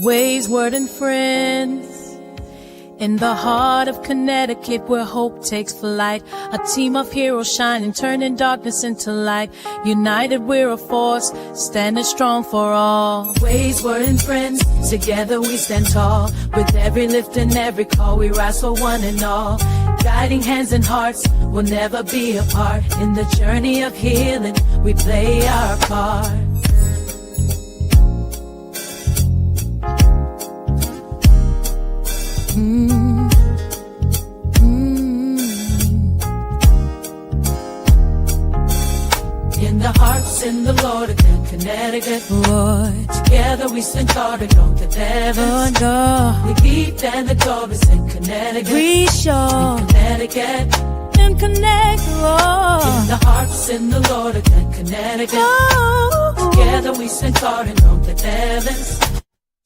Ways, Word, and Friends. In the heart of Connecticut, where hope takes flight, a team of heroes shining, turning darkness into light. United, we're a force, standing strong for all. Ways, Word, and Friends, together we stand tall. With every lift and every call, we rise for one and all. Guiding hands and hearts, we'll never be apart. In the journey of healing, we play our part. In the hearts in the Lord again, Connecticut. Lord. Together we stand tall to go to heaven. We keep and the chorus in Connecticut. We show in Connecticut. In Connecticut. In the hearts in the Lord again, Connecticut. Oh. Together we stand tall to go to heavens.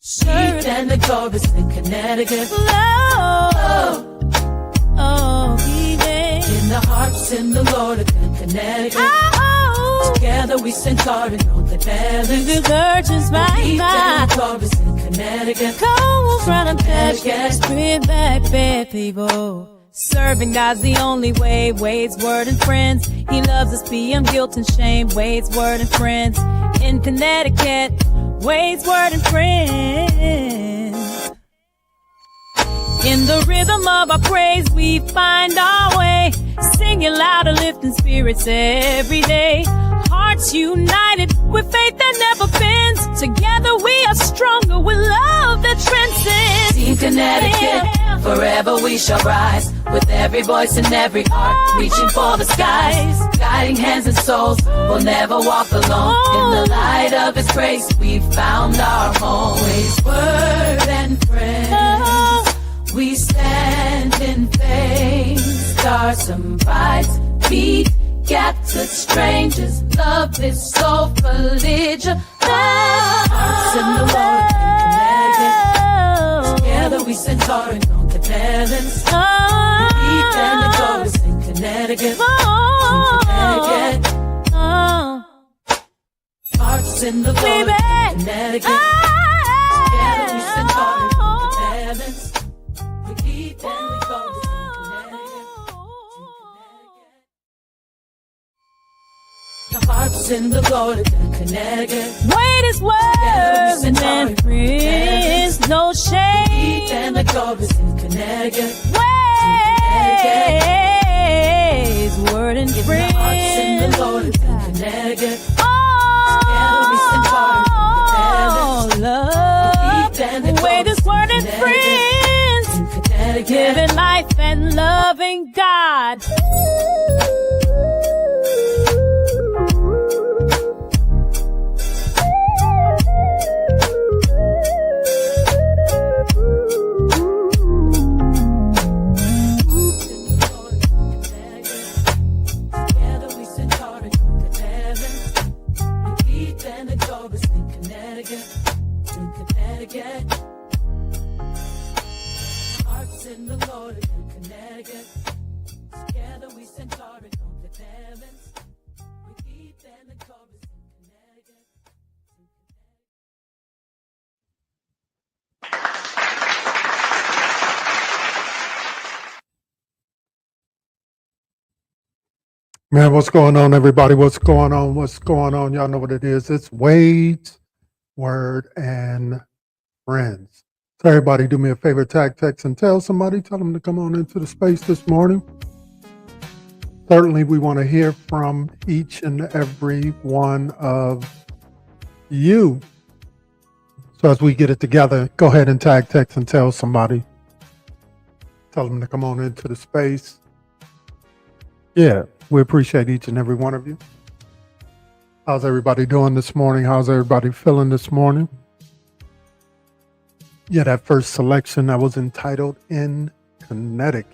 Keep and the chorus in Connecticut. Oh. Oh, in the hearts in the Lord again, Connecticut. Oh. Together we stand tall and know that heaven. The virgins by the chorus in Connecticut. Come from the Connecticut. Bring back bad people. Serving God's the only way. Ways, Word, and Friends. He loves us beyond guilt and shame. Ways, Word, and Friends. In Connecticut. Ways, Word, and Friends. In the rhythm of our praise, we find our way. Singing louder, lifting spirits every day. Hearts united with faith that never bends. Together we are stronger with love that transcends. Team Connecticut, forever we shall rise. With every voice and every heart, reaching for the skies. Guiding hands and souls, we'll never walk alone. In the light of His grace, we've found our home. Ways, Word, and Friends. We stand in faith, stars and brights, beat, captured strangers, love is so belligerent. Hearts in the Lord and Connecticut. Together we stand tall and on the heavens. Beat and the chorus in Connecticut. In Connecticut. Hearts in the Lord and Connecticut. Together we stand tall and on the heavens. The hearts in the Lord again, Connecticut. Wait is Word and Friends, no shame. And the chorus in Connecticut. Ways, Word, and Friends. The hearts in the Lord again, Connecticut. Together we stand tall and love. Wait is Word and Friends. Giving life and loving God. Together we stand tall and go to heaven. We keep and the chorus in Connecticut. In Connecticut. In the Lord in Connecticut. Together we stand tall and on the heavens. We keep and the chorus in Connecticut. Man, what's going on, everybody? What's going on? What's going on? Y'all know what it is. It's Ways, Word, and Friends. So everybody do me a favor, tag, text, and tell somebody. Tell them to come on into the space this morning. Certainly, we want to hear from each and every one of you. So as we get it together, go ahead and tag, text, and tell somebody. Tell them to come on into the space. Yeah, we appreciate each and every one of you. How's everybody doing this morning? How's everybody feeling this morning? Yeah, that first selection that was entitled In Connecticut.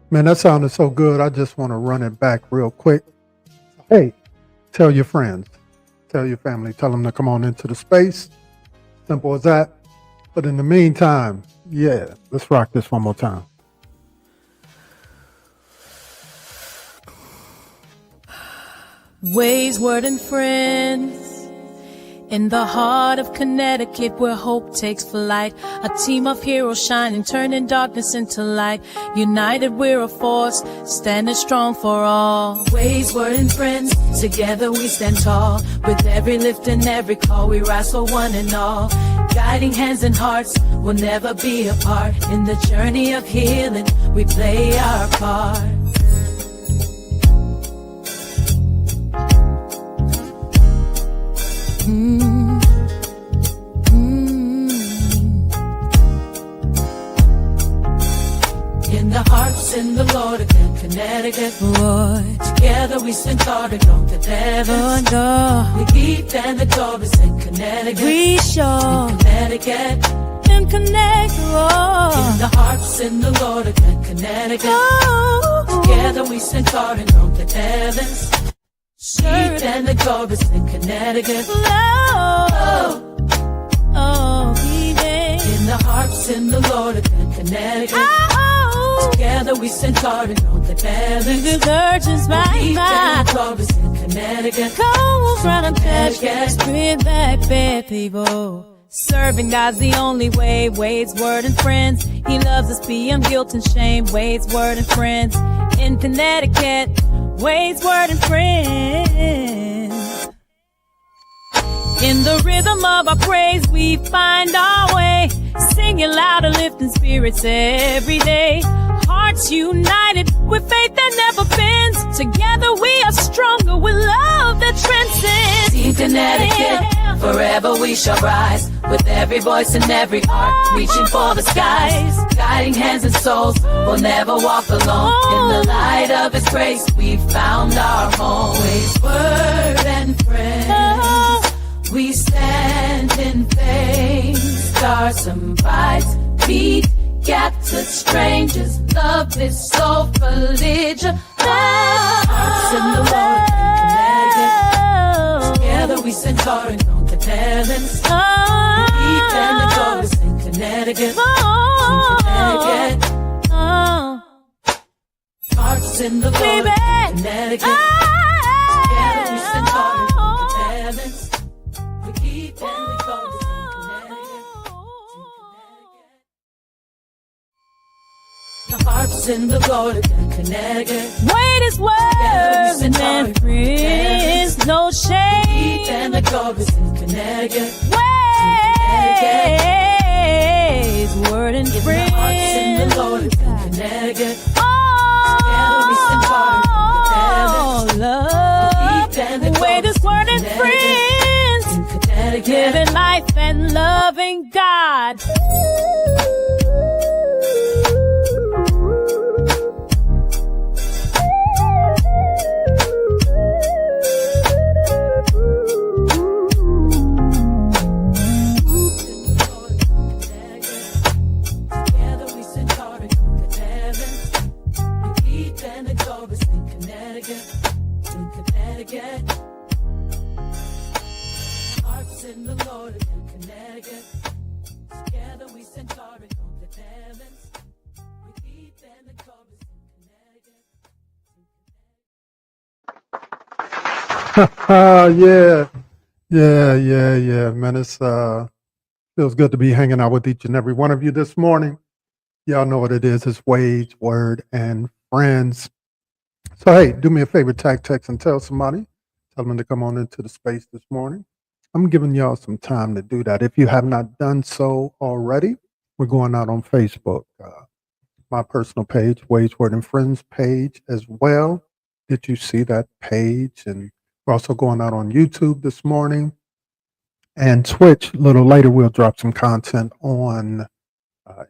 Man, that sounded so good. I just want to run it back real quick. Hey, tell your friends, tell your family, tell them to come on into the space. Simple as that. But in the meantime, yeah, let's rock this one more time. Ways, Word, and Friends. In the heart of Connecticut where hope takes flight, a team of heroes shining, turning darkness into light. United we're a force, standing strong for all. Ways, word, and friends, together we stand tall. With every lift and every call, we rise for one and all. Guiding hands and hearts, we'll never be apart. In the journey of healing, we play our part. In the hearts in the Lord again, Connecticut. Boy. Together we stand tall to go to heaven. We keep and the Doris in Connecticut. We show in Connecticut. In Connecticut. In the hearts in the Lord again, Connecticut. Together we stand tall to go to heavens. Keep and the Doris in Connecticut. Oh. In the hearts in the Lord again, Connecticut. Together we stand tall and on the heavens. The virgins by my in Connecticut. Cold run and Connecticut. Bring back bad people. Serving God's the only way. Wade's word and friends. He loves us beyond guilt and shame. Wade's word and friends. In Connecticut. Wade's word and friends. In the rhythm of our praise, we find our way. Singing louder, lifting spirits every day. Hearts united with faith that never bends. Together we are stronger with love that transcends. Team Connecticut, forever we shall rise. With every voice and every heart, reaching for the skies. Guiding hands and souls, we'll never walk alone. In the light of His grace, we've found our home. Wade's word and friends, we stand in faith. Stars and brights, beat captured strangers. Love is so belligerent. Hearts in the Lord in Connecticut. Together we stand tall and on the heavens. Beat and the doors in Connecticut. In Connecticut. Hearts in the Lord in Connecticut. Together we stand tall and on the heavens. We keep and we go. The hearts in the Lord in Connecticut. Wait is words and friends, no shame. And the chorus in Connecticut. Ways, word and friends. The hearts in the Lord in Connecticut. Oh, love. Wait is word and friends. Giving life and loving God. Yeah, man. It's feels good to be hanging out with each and every one of you this morning. Y'all know what it is. It's Wage, Word, and Friends. So hey, do me a favor, tag, text, and tell somebody. Tell them to come on into the space this morning. I'm giving y'all some time to do that. If you have not done so already, we're going out on Facebook. My personal page, Wage, Word, and Friends page as well. Did you see that page? And we're also going out on YouTube this morning and Twitch. A little later, we'll drop some content on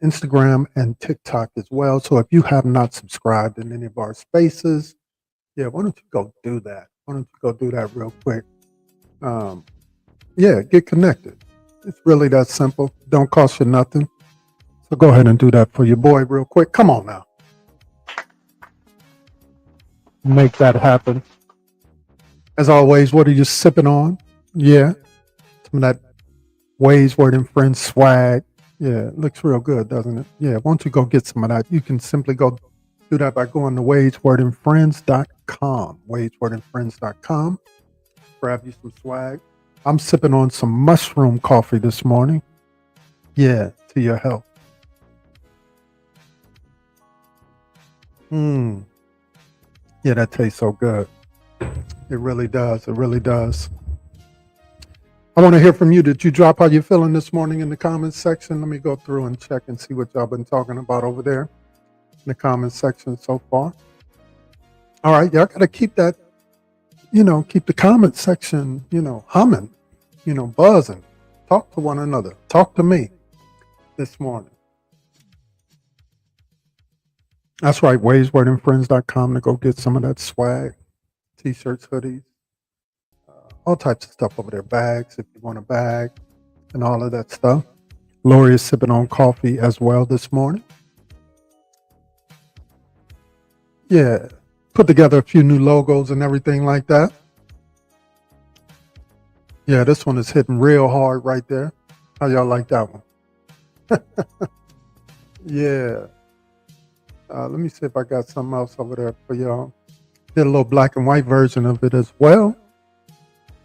Instagram and TikTok as well. So if you have not subscribed in any of our spaces, why don't you go do that? Why don't you go do that real quick? Get connected. It's really that simple. Don't cost you nothing. So go ahead and do that for your boy real quick. Come on now. Make that happen. As always, what are you sipping on? Yeah. Some of that Ways, Word, and Friends swag. Yeah, it looks real good, doesn't it? Yeah, why don't you go get some of that? You can simply go do that by going to WageWordandFriends.com. WageWordandFriends.com. Grab you some swag. I'm sipping on some mushroom coffee this morning. Yeah, to your health. Yeah, that tastes so good. It really does. It really does. I want to hear from you. Did you drop how you feeling this morning in the comments section? Let me go through and check and see what y'all been talking about over there in the comments section so far. All right, y'all got to keep that, keep the comment section, humming, buzzing. Talk to one another. Talk to me this morning. That's right, wayswordandfriends.com to go get some of that swag, t-shirts, hoodies, all types of stuff over there, bags if you want a bag and all of that stuff. Lori is sipping on coffee as well this morning. Yeah, put together a few new logos and everything like that. Yeah, this one is hitting real hard right there. How y'all like that one? Yeah. Let me see if I got something else over there for y'all. Did a little black and white version of it as well.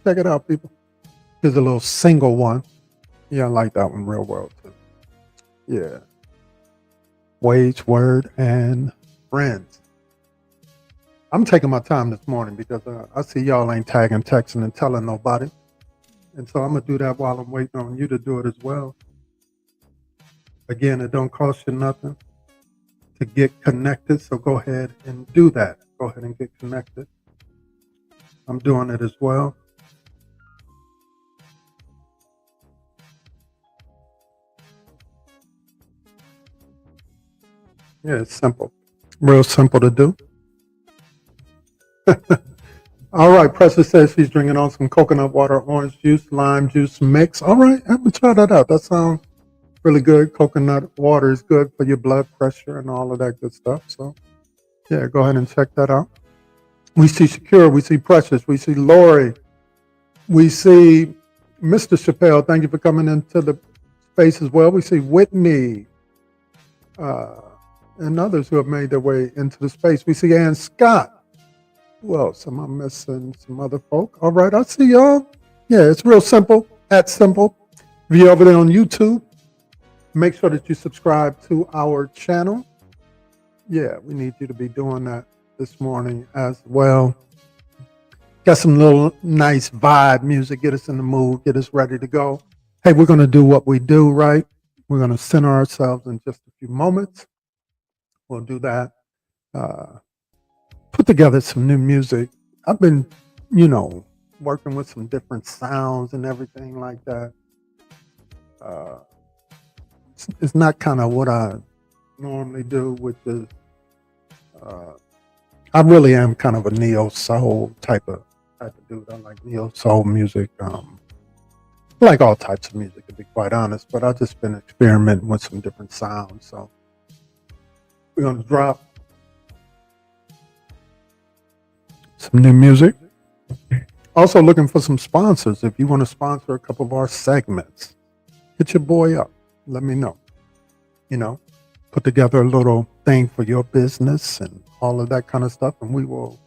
Check it out, people. Here's a little single one. Yeah, I like that one real well, too. Yeah. Wage, Word, and Friends. I'm taking my time this morning because I see y'all ain't tagging, texting, and telling nobody. And so I'm going to do that while I'm waiting on you to do it as well. Again, it don't cost you nothing to get connected, so go ahead and do that. Go ahead and get connected. I'm doing it as well. Yeah, it's simple. Real simple to do. All right, Precious says she's drinking on some coconut water, orange juice, lime juice mix. All right, I'm going to try that out. That sounds really good. Coconut water is good for your blood pressure and all of that good stuff. So, yeah, go ahead and check that out. We see Shakira. We see Precious. We see Lori. We see Mr. Chappelle. Thank you for coming into the space as well. We see Whitney and others who have made their way into the space. We see Ann Scott. Who else? Am I missing some other folk? All right, I see y'all. Yeah, it's real simple. That's simple. If you're over there on YouTube, make sure that you subscribe to our channel. Yeah, we need you to be doing that this morning as well. Got some little nice vibe music. Get us in the mood. Get us ready to go. Hey, we're going to do what we do, right? We're going to center ourselves in just a few moments. We'll do that. Put together some new music. I've been, working with some different sounds and everything like that. It's not kind of what I normally do, which is I really am kind of a neo soul type of dude. I like neo soul music. I like all types of music, to be quite honest, but I've just been experimenting with some different sounds. So we're going to drop some new music. Also looking for some sponsors. If you want to sponsor a couple of our segments, hit your boy up. Let me know. Put together a little thing for your business and all of that kind of stuff, and we will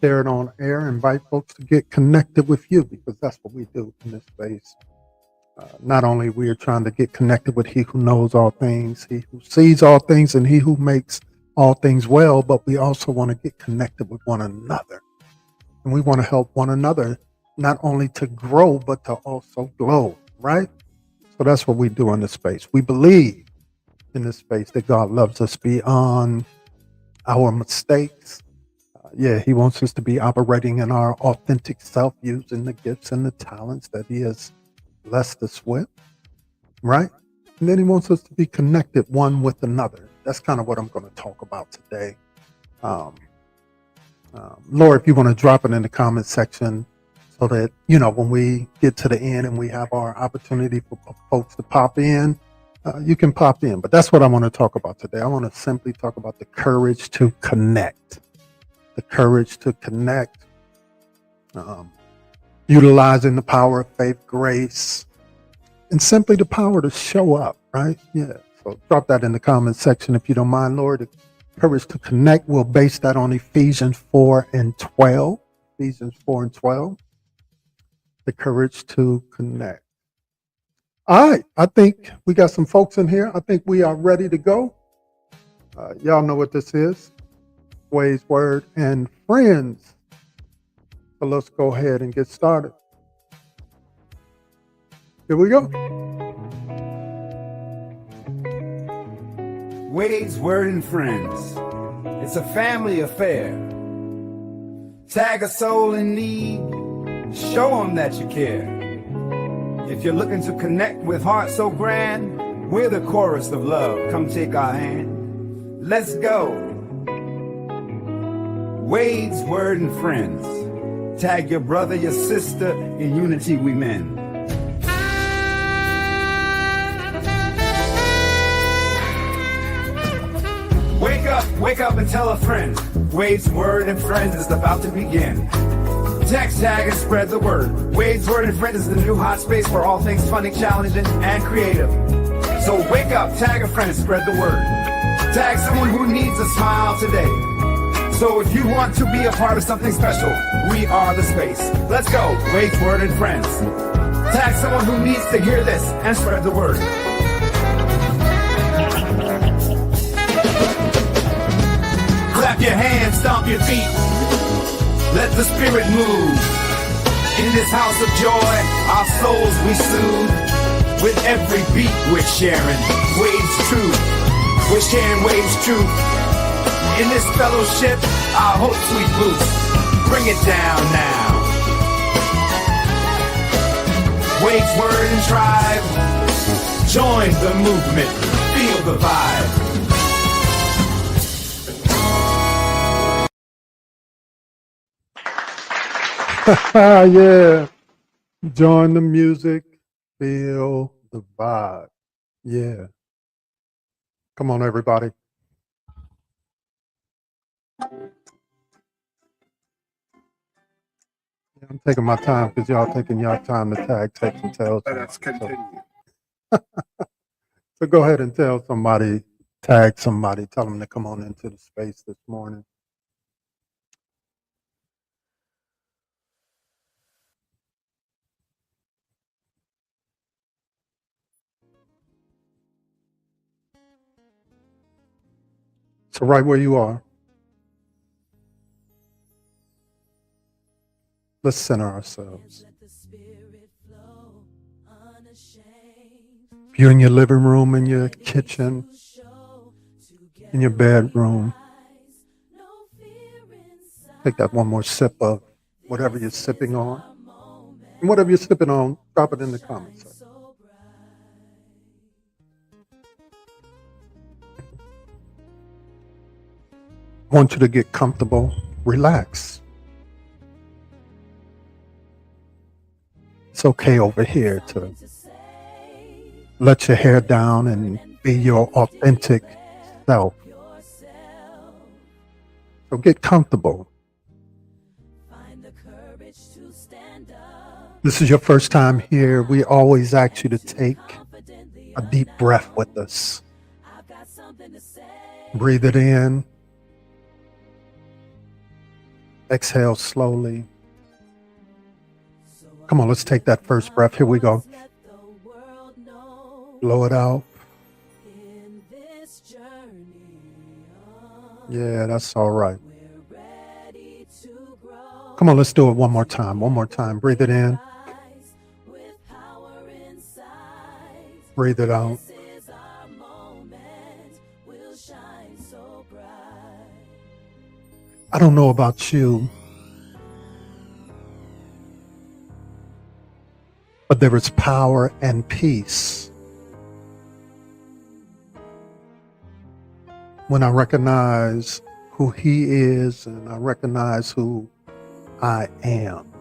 share it on air, invite folks to get connected with you, because that's what we do in this space. Not only we are trying to get connected with He who knows all things, He who sees all things, and He who makes all things well, but we also want to get connected with one another. And we want to help one another not only to grow, but to also glow, right? So that's what we do in this space. We believe in this space that God loves us beyond our mistakes. He wants us to be operating in our authentic self, using the gifts and the talents that He has blessed us with, right? And then He wants us to be connected one with another. That's kind of what I'm going to talk about today. Laura, if you want to drop it in the comment section so that, when we get to the end and we have our opportunity for folks to pop in, you can pop in. But that's what I want to talk about today. I want to simply talk about the courage to connect. The courage to connect. Utilizing the power of faith, grace, and simply the power to show up, right? Yeah. So drop that in the comment section if you don't mind, Lord. The courage to connect, we'll base that on Ephesians 4 and 12. Ephesians 4 and 12. the courage to connect. All right, I think we got some folks in here. I think we are ready to go. Y'all know what this is. Ways, Word, and Friends. So let's go ahead and get started. Here we go. Ways, Word, and Friends. It's a family affair. Tag a soul in need. Show them that you care. If you're looking to connect with hearts so grand, we're the chorus of love. Come take our hand. Let's go. Ways, Word, and Friends. Tag your brother, your sister. In unity we mend. Wake up and tell a friend. Wade's Word and Friends is about to begin. Text, tag, and spread the word. Wade's Word and Friends is the new hot space for all things funny, challenging, and creative. So wake up, tag a friend, and spread the word. Tag someone who needs a smile today. So if you want to be a part of something special, we are the space. Let's go, Wade's Word and Friends. Tag someone who needs to hear this and spread the word. Clap your hands, stomp your feet. Let the spirit move. In this house of joy, our souls we soothe. With every beat we're sharing Waves truth. We're sharing Waves truth. In this fellowship, our hopes we boost. Bring it down now. Waves, Word, and Tribe. Join the movement. Feel the vibe. Yeah. Join the music, feel the vibe. Yeah. Come on, everybody. I'm taking my time because y'all taking your time to tag, text, and tell. Let's continue. So go ahead and tell somebody, tag somebody, tell them to come on into the space this morning. So right where you are, let's center ourselves. If you're in your living room, in your kitchen, in your bedroom, take that one more sip of whatever you're sipping on. And whatever you're sipping on, drop it in the comments section. I want you to get comfortable, relax. It's okay over here to let your hair down and be your authentic self. So get comfortable. This is your first time here. We always ask you to take a deep breath with us. Breathe it in. Exhale slowly. Come on, let's take that first breath. Here we go. Blow it out. Yeah, that's all right. Come on, let's do it one more time. One more time. Breathe it in. Breathe it out. I don't know about you, but there is power and peace when I recognize who He is and I recognize who I am.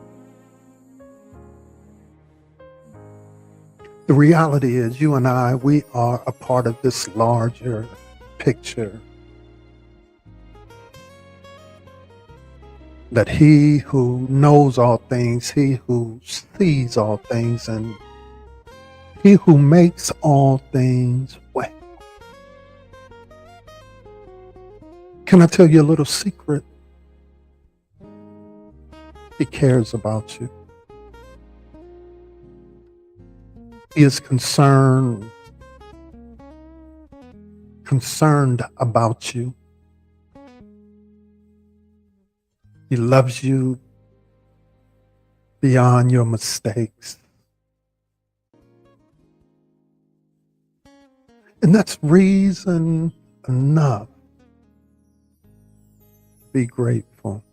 The reality is you and I, we are a part of this larger picture. That He who knows all things, He who sees all things, and He who makes all things well. Can I tell you a little secret? He cares about you. He is concerned about you. He loves you beyond your mistakes. And that's reason enough to be grateful.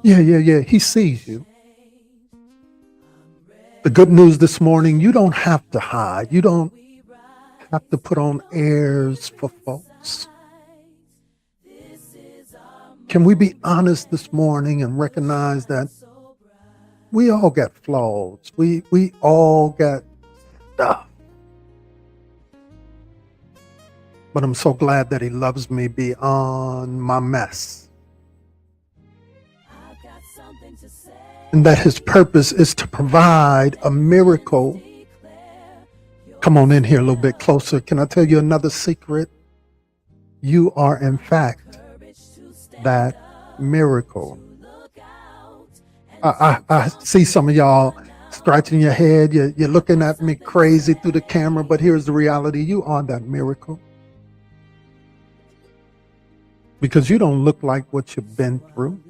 Yeah. He sees you. The good news this morning, you don't have to hide. You don't have to put on airs for folks. Can we be honest this morning and recognize that we all got flaws. We all got stuff. But I'm so glad that he loves me beyond my mess. And that his purpose is to provide a miracle. Come on in here a little bit closer. Can I tell you another secret? You are, in fact, that miracle. I see some of y'all scratching your head. You're looking at me crazy through the camera, but here's the reality. You are that miracle. Because you don't look like what you've been through.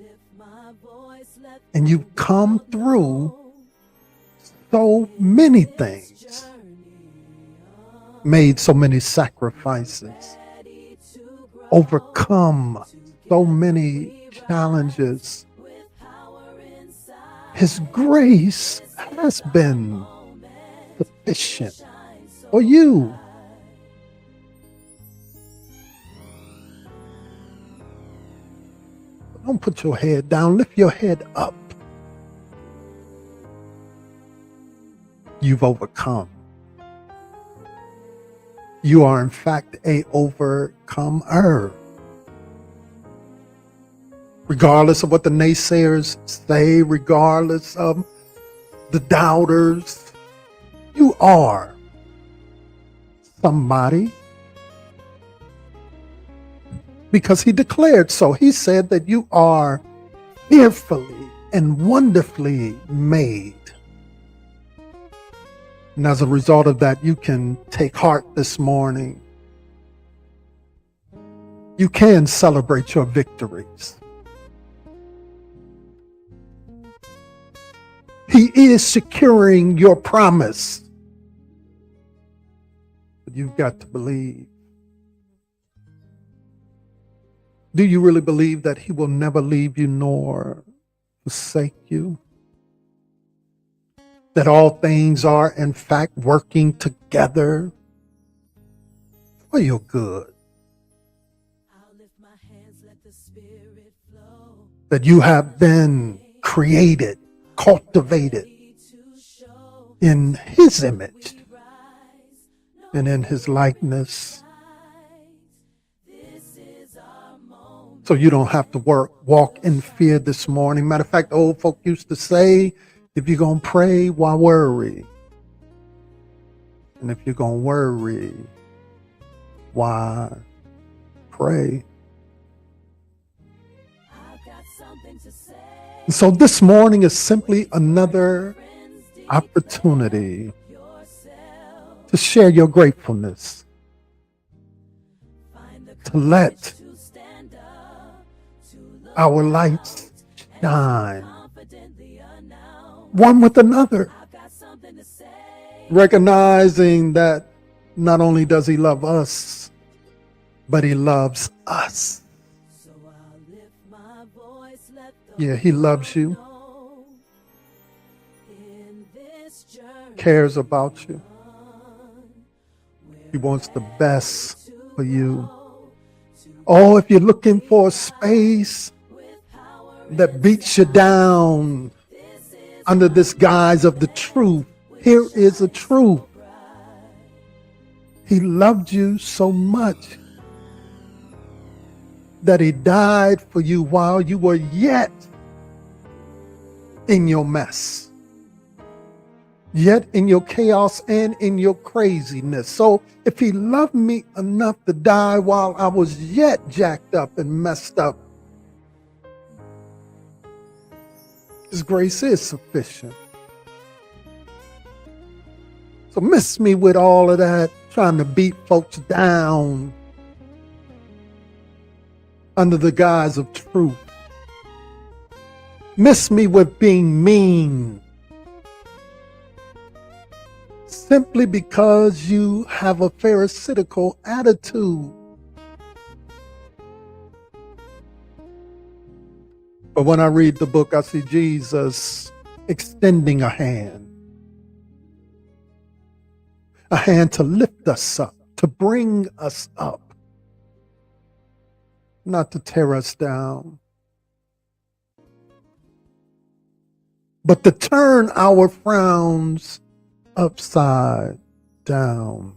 And you've come through so many things, made so many sacrifices, overcome so many challenges. His grace has been sufficient for you. Don't put your head down. Lift your head up. You've overcome. You are, in fact, a overcomer. Regardless of what the naysayers say, regardless of the doubters, you are somebody. Because he declared so. He said that you are fearfully and wonderfully made. And as a result of that, you can take heart this morning. You can celebrate your victories. He is securing your promise. But you've got to believe. Do you really believe that he will never leave you nor forsake you? That all things are, in fact, working together for your good? That you have been created, cultivated in his image and in his likeness. So you don't have to walk in fear this morning. Matter of fact, old folk used to say, if you're going to pray, why worry? And if you're going to worry, why pray? And so this morning is simply another opportunity to share your gratefulness, to let our lights shine one with another, recognizing that not only does he love us, but he loves us. Yeah, he loves you, cares about you. He wants the best for you. Oh, if you're looking for a space that beats you down under this guise of the truth, here is a truth. He loved you so much that he died for you while you were yet in your mess, yet in your chaos and in your craziness. So if he loved me enough to die while I was yet jacked up and messed up, his grace is sufficient. So miss me with all of that, trying to beat folks down under the guise of truth. Miss me with being mean simply because you have a pharisaical attitude. But when I read the book, I see Jesus extending a hand to lift us up, to bring us up, not to tear us down, but to turn our frowns upside down.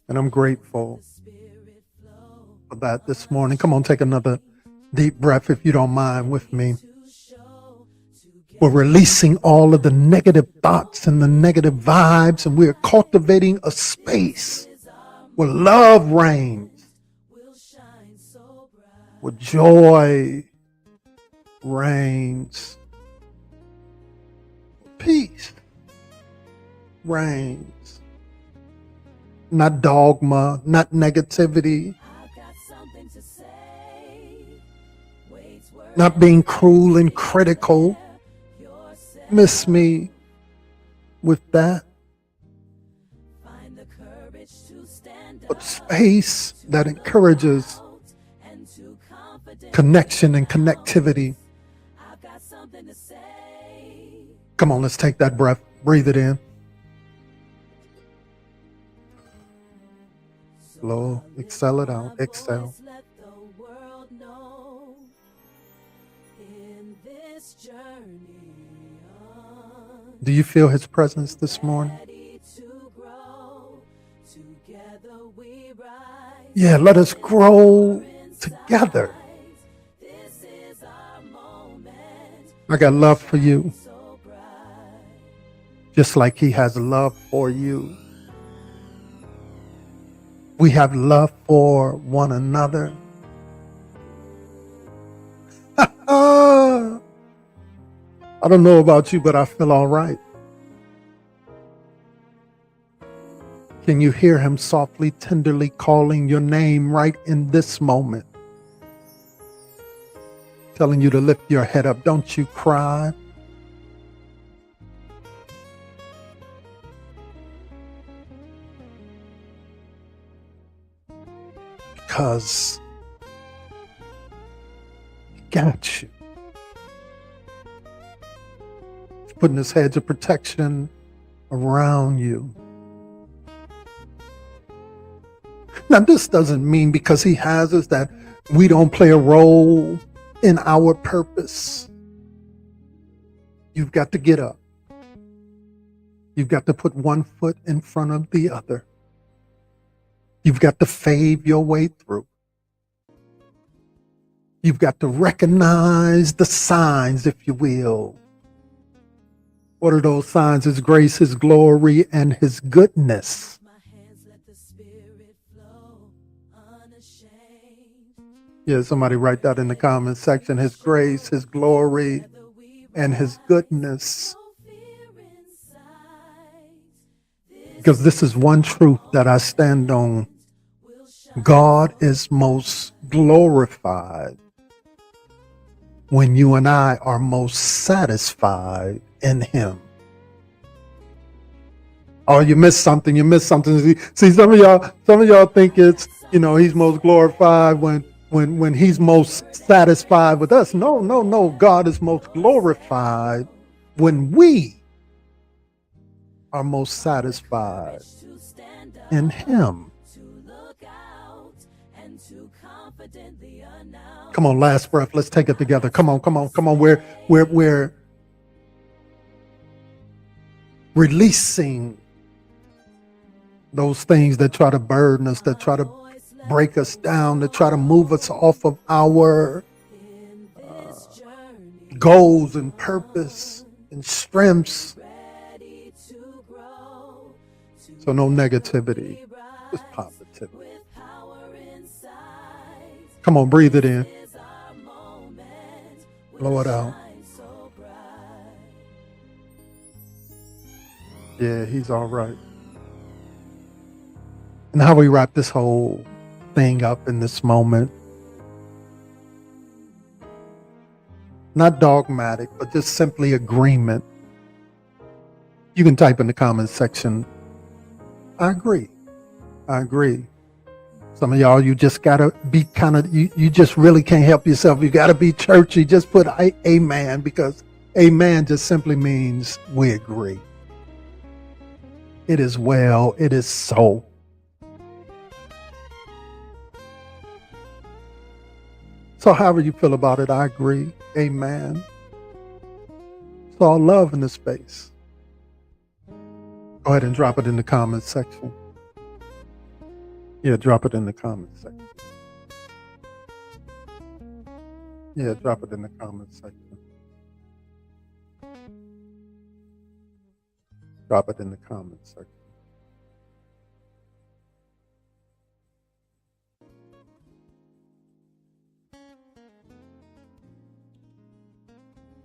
And I'm grateful for that this morning. Come on, take another deep breath if you don't mind with me. We're releasing all of the negative thoughts and the negative vibes, and we're cultivating a space where love reigns, where joy reigns, peace reigns. Not dogma, not negativity, not being cruel and critical. Miss me with that. But space that encourages connection and connectivity. Come on, let's take that breath. Breathe it in. Slow, exhale it out. Exhale. Do you feel his presence this morning? Yeah, let us grow together. I got love for you, just like he has love for you. We have love for one another. I don't know about you, but I feel all right. Can you hear him softly, tenderly calling your name right in this moment? Telling you to lift your head up. Don't you cry. Because he got you. He's putting his hedge of protection around you. Now, this doesn't mean because he has us that we don't play a role in our purpose. You've got to get up. You've got to put one foot in front of the other. You've got to fade your way through. You've got to recognize the signs, if you will. What are those signs? His grace, his glory, and his goodness. Yeah, somebody write that in the comment section. His grace, his glory, and his goodness. Because this is one truth that I stand on. God is most glorified when you and I are most satisfied in him. Oh, you missed something. You missed something. See, some of y'all think it's, he's most glorified when he's most satisfied with us. No. God is most glorified when we are most satisfied in him. Come on, last breath. Let's take it together. Come on. We're releasing those things that try to burden us, that try to break us down, that try to move us off of our goals and purpose and strengths. So no negativity, just positivity. Come on, breathe it in. Blow it out. Yeah, he's all right. And how we wrap this whole thing up in this moment, not dogmatic, but just simply agreement. You can type in the comments section, I agree. I agree. Some of y'all, you just gotta be kind of, you just really can't help yourself. You gotta be churchy. Just put amen, because amen just simply means we agree. It is well, it is so. So however you feel about it, I agree. Amen. It's all love in the space. Go ahead and drop it in the comments section. Yeah, drop it in the comments section. Yeah, drop it in the comments section. Drop it in the comments section.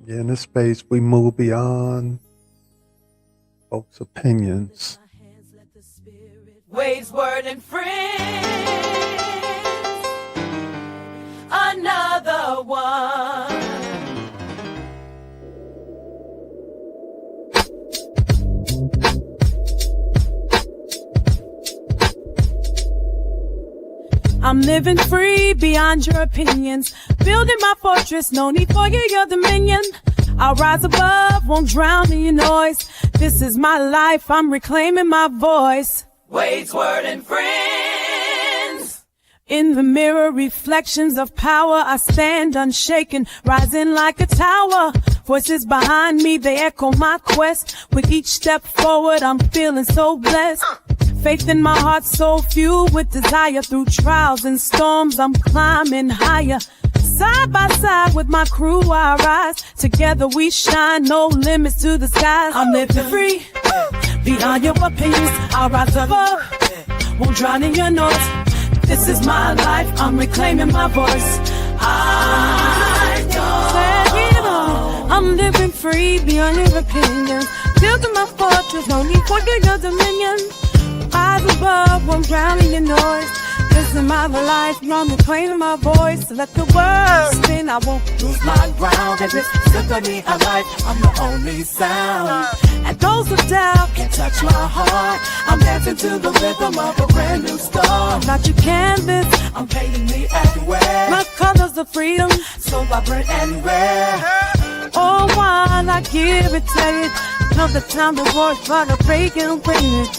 Yeah, in this space, we move beyond folks' opinions. Wade's Word and Friends. Another one. I'm living free beyond your opinions. Building my fortress, no need for your dominion. I'll rise above, won't drown in your noise. This is my life, I'm reclaiming my voice. Wade's Word and Friends. In the mirror, reflections of power, I stand unshaken, rising like a tower. Voices behind me, they echo my quest. With each step forward, I'm feeling so blessed. Faith in my heart so fueled with desire. Through trials and storms, I'm climbing higher. Side by side with my crew, I rise. Together we shine, no limits to the skies. I'm living free, beyond your opinions. I'll rise above, won't drown in your noise. This is my life, I'm reclaiming my voice. I'm living free, beyond your opinions. Building my fortress, no need for your dominion. Rise above, won't drown in your noise. This is my life, I'm reclaiming my voice. Let the world spin, I won't lose my ground. And this symphony of life, I'm the only sound. And those who doubt can't touch my heart. I'm dancing to the rhythm of a brand new start. Not your canvas, I'm painting me everywhere. My colors of freedom, so vibrant and rare. Oh, while I give it to you, know the time the voice for the break and bring it.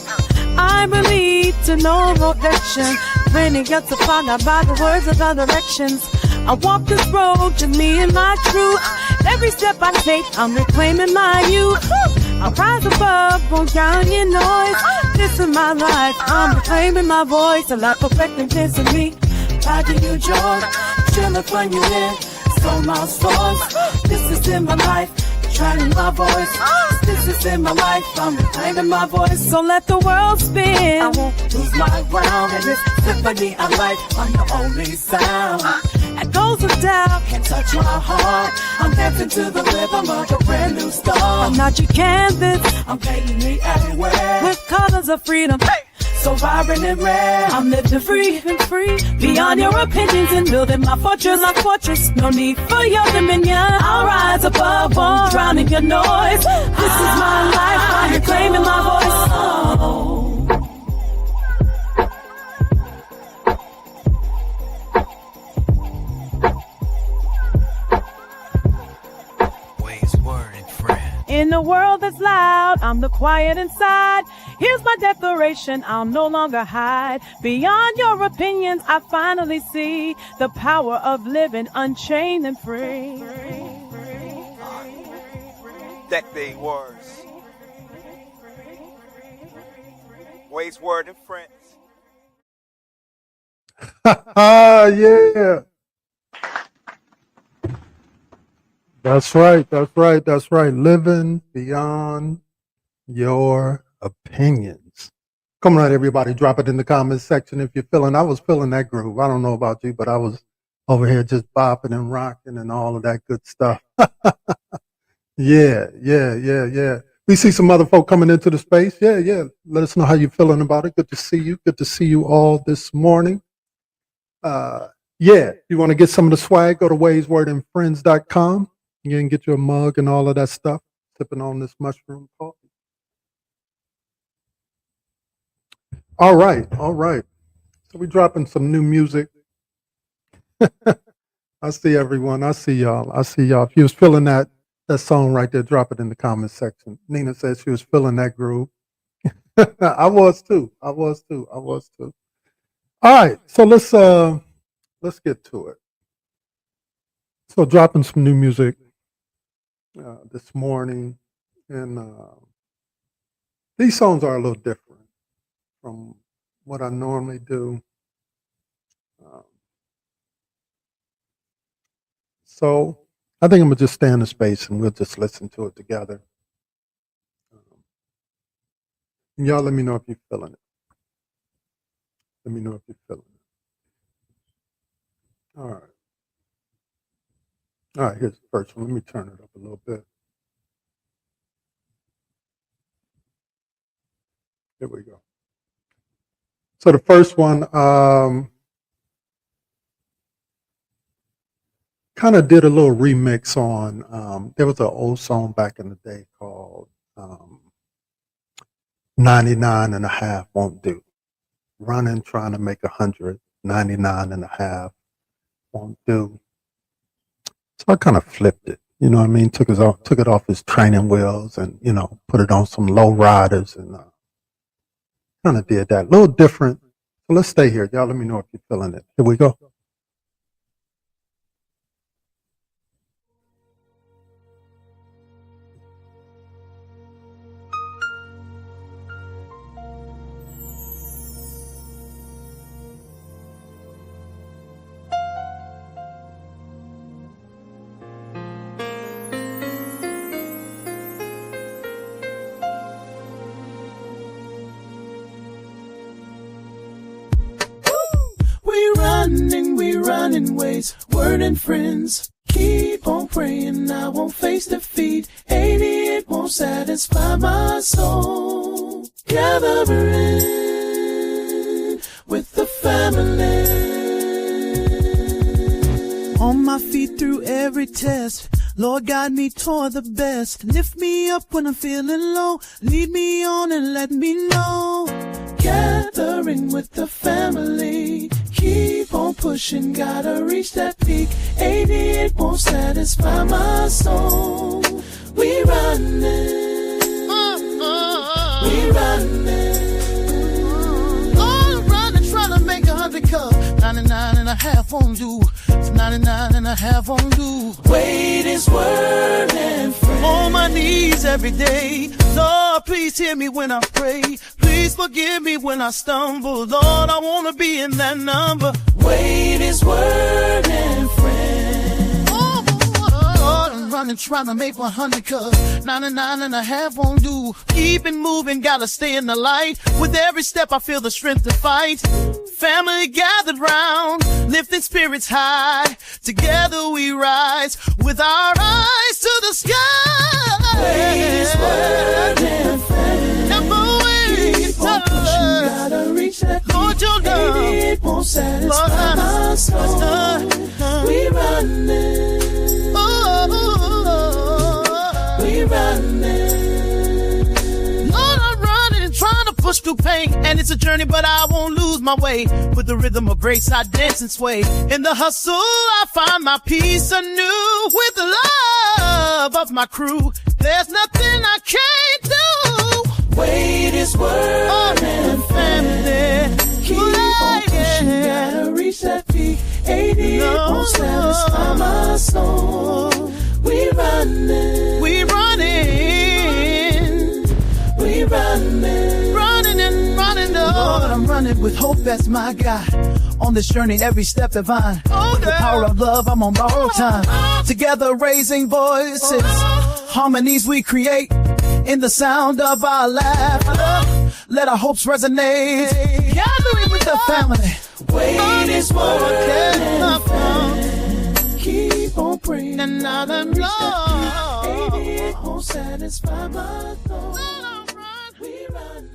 I believe to no direction, bringing us to find out by the words of the directions. I walk this road, just me and my truth. Every step I take, I'm reclaiming my youth. I rise above, won't drown in noise. This is my life, I'm reclaiming my voice. A life perfecting this in me. Finding you joy, chilling when you in. So my source, this is in my life. Shining my voice, this is in my life, I'm reclaiming my voice. So let the world spin, I won't lose my ground. In this symphony of life, I'm the only sound. And those who doubt can't touch my heart. I'm dancing to the rhythm of a brand new start. I'm not your canvas, I'm painting me everywhere. With colors of freedom, so vibrant and rare. I'm living free, beyond your opinions and building my fortress, like fortress. No need for your dominion. I'll rise above, won't drown in your noise. This is my life, I'm reclaiming my voice. Wade's Word and Friends. In a world that's loud, I'm the quiet inside. Here's my declaration, I'll no longer hide. Beyond your opinions, I finally see the power of living unchained and free. That big words. Wade's Word and Friends. Yeah. That's right. Living beyond your opinions. Come on, everybody, drop it in the comments section if you're feeling. I was feeling that groove. I don't know about you, but I was over here just bopping and rocking and all of that good stuff. Yeah. We see some other folk coming into the space. Yeah. Let us know how you're feeling about it. Good to see you. Good to see you all this morning. If you want to get some of the swag, go to wayswordandfriends.com. You can get you a mug and all of that stuff. Sipping on this mushroom coffee. All right. So we're dropping some new music. I see everyone. I see y'all. If you was feeling that song right there, drop it in the comment section. Nina says she was feeling that groove. I was too. All right. So let's get to it. So dropping some new music this morning, and these songs are a little different from what I normally do. So I think I'm gonna just stay in the space and we'll just listen to it together. And y'all let me know if you're feeling it. All right, here's the first one. Let me turn it up a little bit. Here we go. So the first one, kind of did a little remix on, there was an old song back in the day called 99 and a half won't do. Running, trying to make 100, 99 and a half won't do. So I kind of flipped it, you know what I mean? Took it off his training wheels and, put it on some low riders and kind of did that. A little different. So let's stay here. Y'all let me know if you're feeling it. Here we go. We running ways, word and friends. Keep on praying, I won't face defeat. 88 won't satisfy my soul. Gathering with the family. On my feet through every test. Lord, guide me toward the best. Lift me up when I'm feeling low. Lead me on and let me know. Gathering with the family. Keep on pushing, gotta reach that peak. 88 won't satisfy my soul. We running. We running. Oh, running, trying to make 100 cup. 99 and a half won't do. 99 and a half won't do. Wait is word and friend. On my knees every day. Lord, please hear me when I pray. Please forgive me when I stumble. Lord, I want to be in that number. Wait is word and friend. Oh, Lord, I'm running, trying to make 100 cause 99 and a half won't do. Keep it moving, gotta stay in the light. With every step I feel the strength to fight. Family gathered round, lifting spirits high. Together we rise, with our eyes to the sky. Wait is word and friend. Never wait, gotta reach that peak. Lord, your love, it won't satisfy my soul. We running, we running. Lord, I'm running, trying to push through pain, and it's a journey, but I won't lose my way. With the rhythm of grace, I dance and sway. In the hustle, I find my peace anew. With the love of my crew, there's nothing I can't do. Wait is word and family. Keep on pushing, gotta reach that peak. 80 won't satisfy my soul. We running, we running, we running, running and running. Lord, I'm running with hope, that's my guide. On this journey, every step divine. With the power of love, I'm on borrowed time. Together, raising voices, harmonies we create. In the sound of our laughter, let our hopes resonate. Gathering with the family. Wait is word and friend. Keep on praying. And now I'm lost. won't satisfy my thoughts. We run.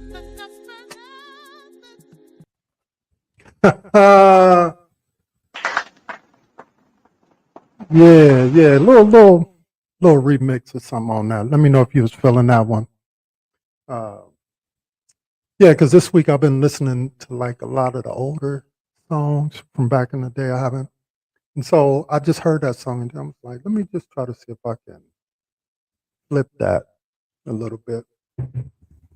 Yeah, little remix or something on that. Let me know if you was feeling that one. Yeah, because this week I've been listening to like a lot of the older songs from back in the day. I haven't, and so I just heard that song and I was like, let me just try to see if I can flip that a little bit.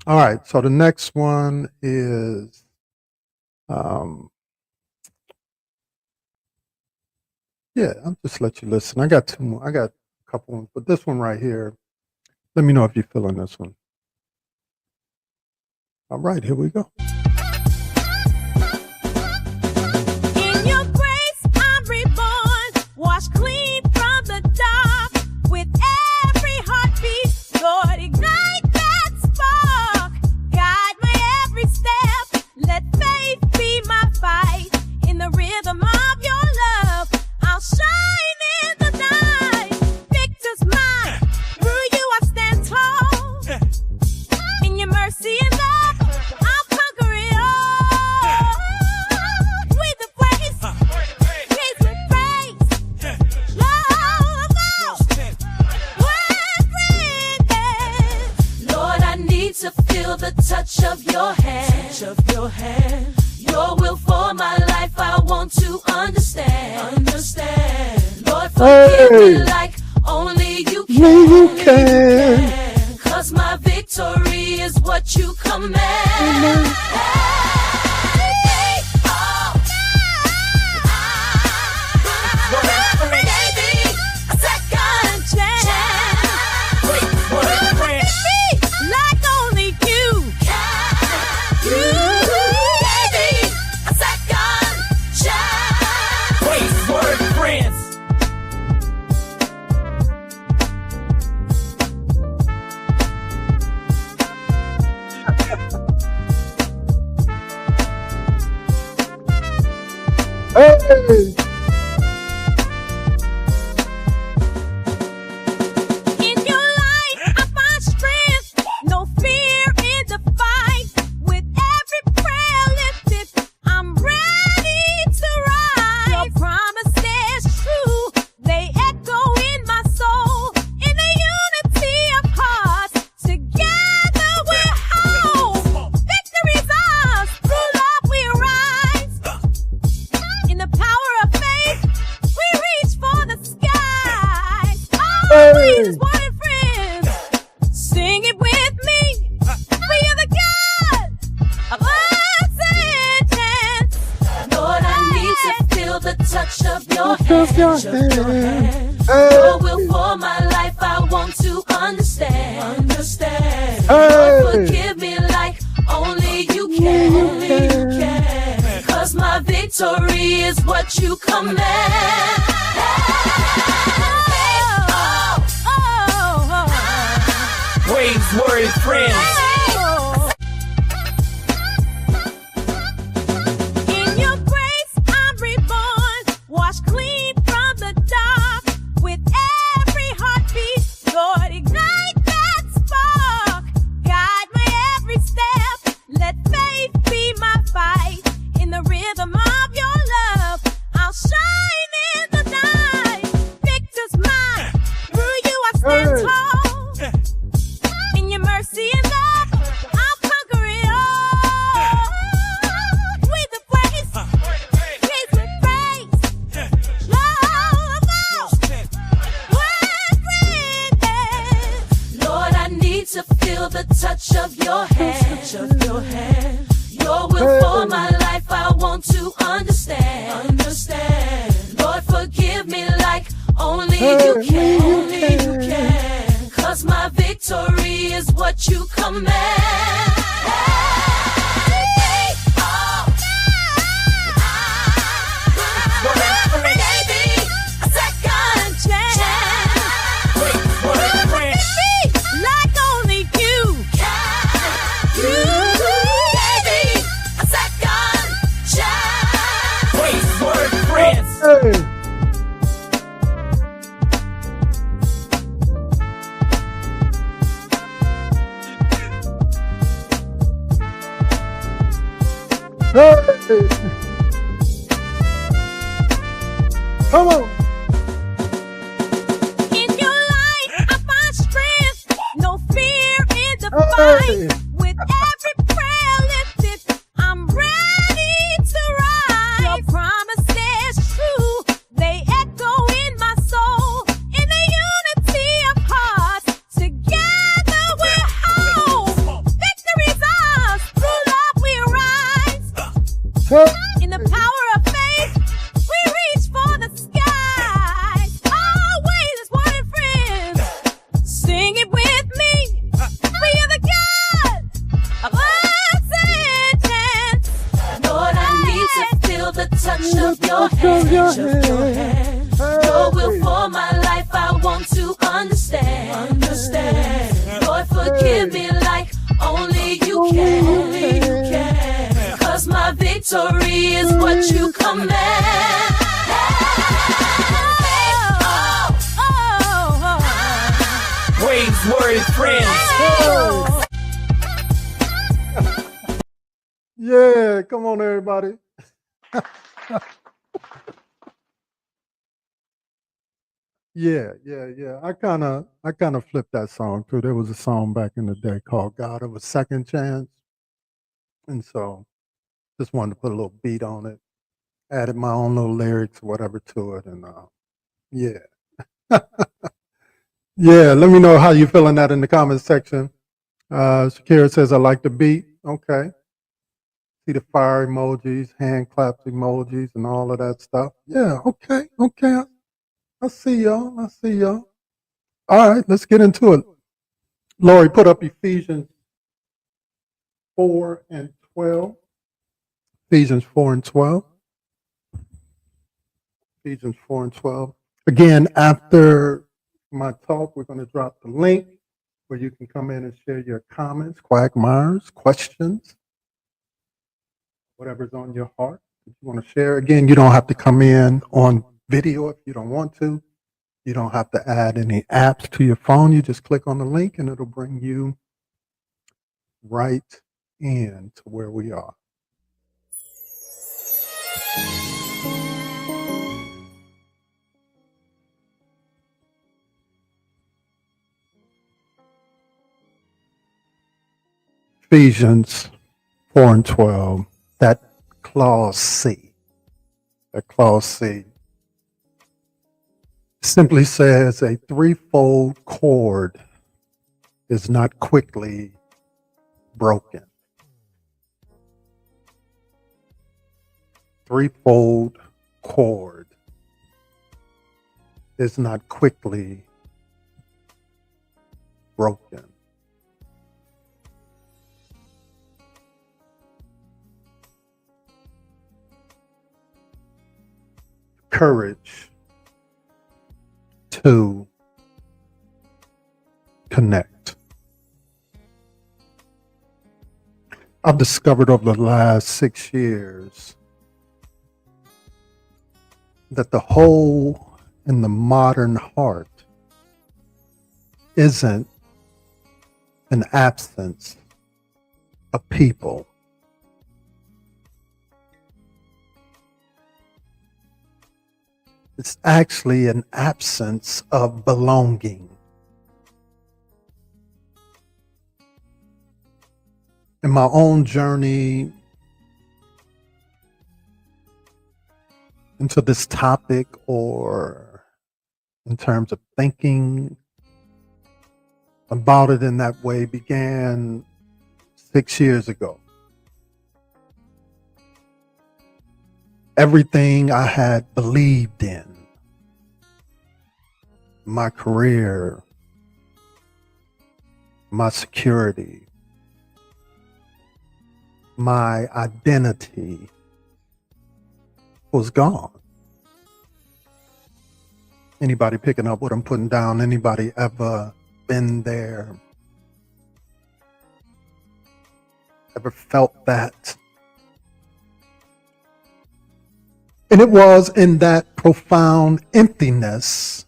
All right, so the next one is yeah, I'll just let you listen. I got two more. I got a couple ones, but this one right here, let me know if you're feeling this one. All right, here we go. In your grace, I'm reborn, washed clean from the dark. With every heartbeat, Lord, ignite that spark. Guide my every step, let faith be my fight. In the rhythm of your love, I'll shine in the night. Victor's mine, through you I stand tall. In your mercy and love, I'll conquer it all. With the praise, peace with praise, love with Lord, I need to feel the touch of your hand. Your will for my life, I want to understand. Lord, forgive me like only you can. You can. Cause my victory is what you command. Baby, a second chance. like only you Can. Baby, a second chance. Ways, word, friends. Hey! In your light, I find strength, no fear in the fight. With every prayer lifted, I'm ready to rise. Your promises true, they echo in my soul. In the unity of hearts, together we're whole. Victory's ours, through love we rise. In the power of faith, we reach for the sky. All reasons, wanted friends. Sing it with me. For you're the God of ascendance. Lord, I need to feel the touch of your hand. Hey! Your will for my life, I want to understand. Hey! Lord, forgive me like only you can. Cause my victory is what you command. Ways, word, friends. In your grace, I'm reborn, washed clean from the dark. With every heartbeat, Lord, ignite that spark. Guide my every step, let faith be my fight. In the rhythm of your love, I'll shine in the night. Victor's mine, through you I stand Hey. tall. In your mercy and love, I'll conquer it all. With the praise, peace with praise, love with Lord, I need to feel the touch of your hand. Your will for my life, I want to understand. Lord, forgive me like only you can. Cause my victory is what you command. Baby, a second chance. Word, friends. like only you Baby, a second chance. Ways, word, friends. Hey! Come on. In your light, I find strength, no fear in the Hey. fight. With every prayer lifted, I'm ready to rise. Your promises true, they echo in my soul. In the unity of hearts, together we're whole. Victory's ours, through love we rise. Hey. In the power of faith, we reach for the sky. Always as one and friends. Sing it with me. We are the God of ascendance. Lord, I need to feel the touch of your hand. Your will for my life, I want to understand. Lord, forgive me like only you can. Cause my victory is what you command. Wade's Word Friends. Yeah, come on, everybody. Yeah. I kind of flipped that song too. There was a song back in the day called "God of a Second Chance," and so just wanted to put a little beat on it, added my own little lyrics, whatever, to it, and yeah, yeah. Let me know how you feeling that in the comments section. Shakira says I like the beat. Okay. See the fire emojis, hand claps emojis, and all of that stuff. Yeah, okay. I see y'all. All right, let's get into it. Lori, put up Ephesians 4 and 12. Ephesians 4 and 12. Ephesians 4 and 12. Again, after my talk, we're going to drop the link where you can come in and share your comments, quagmires, questions, whatever's on your heart that you want to share. Again, you don't have to come in on video if you don't want to. You don't have to add any apps to your phone. You just click on the link and it'll bring you right in to where we are. Ephesians 4 and 12, that clause C. That clause C simply says a threefold cord is not quickly broken. Threefold cord is not quickly broken. Courage to connect. I've discovered over the last 6 years that the hole in the modern heart isn't an absence of people. It's actually an absence of belonging. In my own journey into this topic, or in terms of thinking about it in that way, began 6 years ago. Everything I had believed in, my career, my security, my identity, was gone. Anybody picking up what I'm putting down? Anybody ever been there? Ever felt that? And it was in that profound emptiness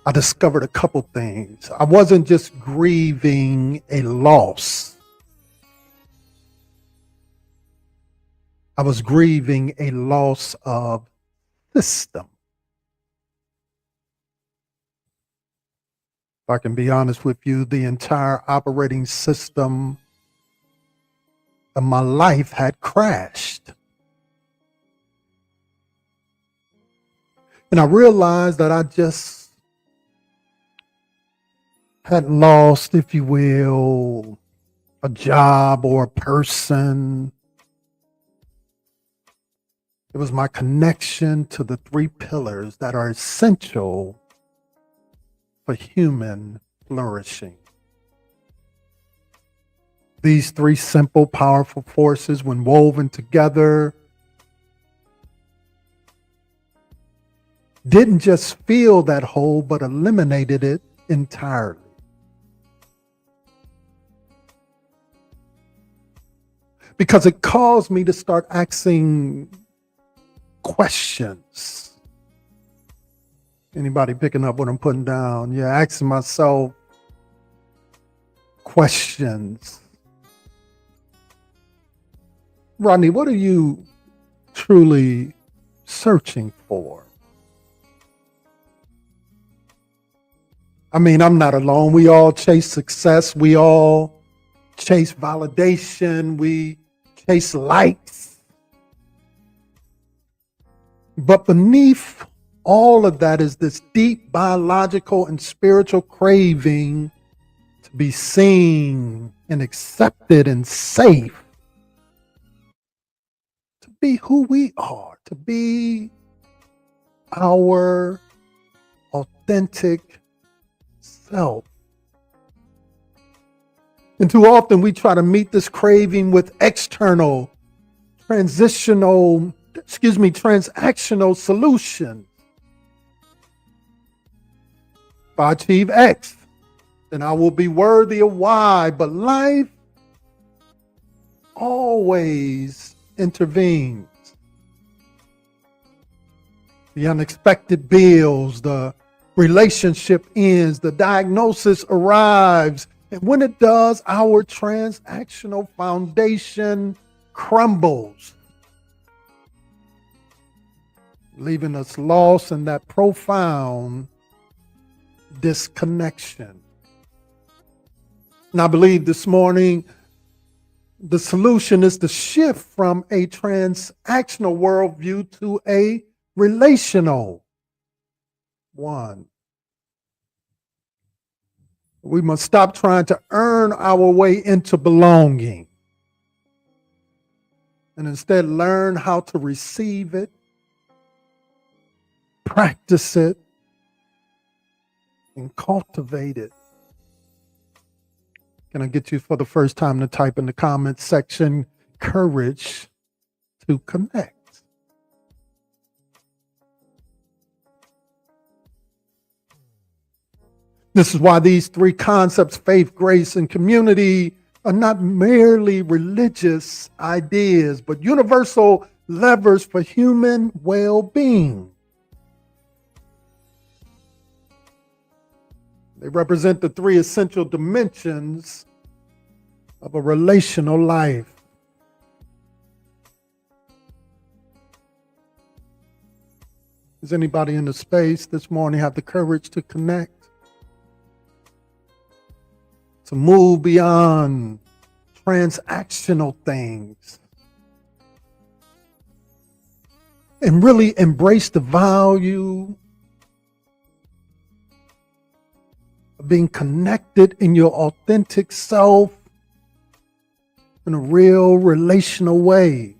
I discovered a couple things. I wasn't just grieving a loss. I was grieving a loss of system. If I can be honest with you, the entire operating system of my life had crashed. And I realized that I just had lost, if you will, a job or a person. It was my connection to the three pillars that are essential for human flourishing. These three simple, powerful forces, when woven together, didn't just fill that hole, but eliminated it entirely. Because it caused me to start asking questions. Anybody picking up what I'm putting down? Yeah, asking myself questions. Rodney, what are you truly searching for? I mean, I'm not alone. We all chase success. We all chase validation. We chase likes. But beneath all of that is this deep biological and spiritual craving to be seen and accepted and safe. To be who we are. To be our authentic self. And too often we try to meet this craving with external, transactional solutions. If I achieve X, then I will be worthy of Y. But life always intervenes. The unexpected bills, the relationship ends, the diagnosis arrives, and when it does, our transactional foundation crumbles, leaving us lost in that profound disconnection. And I believe this morning, the solution is to shift from a transactional worldview to a relational one. We must stop trying to earn our way into belonging and instead learn how to receive it, practice it, and cultivate it. Can I get you for the first time to type in the comments section, courage to connect? This is why these three concepts, faith, grace, and community, are not merely religious ideas, but universal levers for human well-being. They represent the three essential dimensions of a relational life. Does anybody in the space this morning have the courage to connect? To move beyond transactional things and really embrace the value of being connected in your authentic self in a real relational way.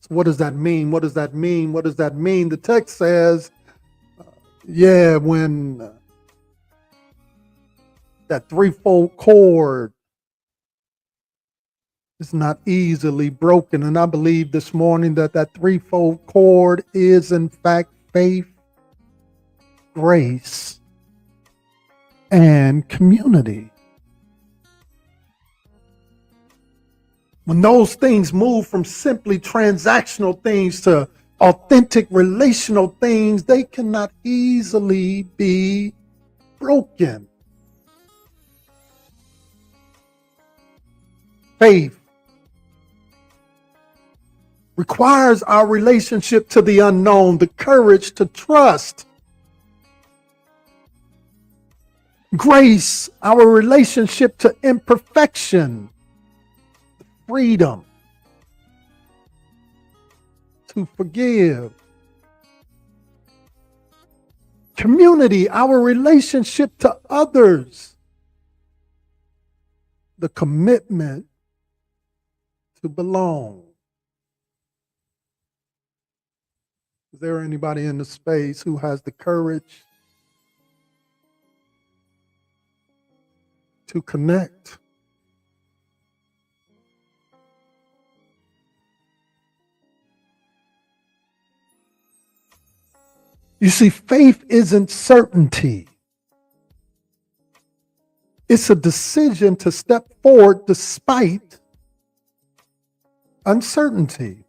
So what does that mean? What does that mean? What does that mean? The text says, when that threefold cord is not easily broken. And I believe this morning that that threefold cord is in fact faith, grace, and community. When those things move from simply transactional things to authentic relational things, they cannot easily be broken. Faith requires our relationship to the unknown, the courage to trust. Grace, our relationship to imperfection, freedom to forgive. Community, our relationship to others, the commitment to belong. Is there anybody in the space who has the courage to connect? You see, faith isn't certainty. It's a decision to step forward despite uncertainty.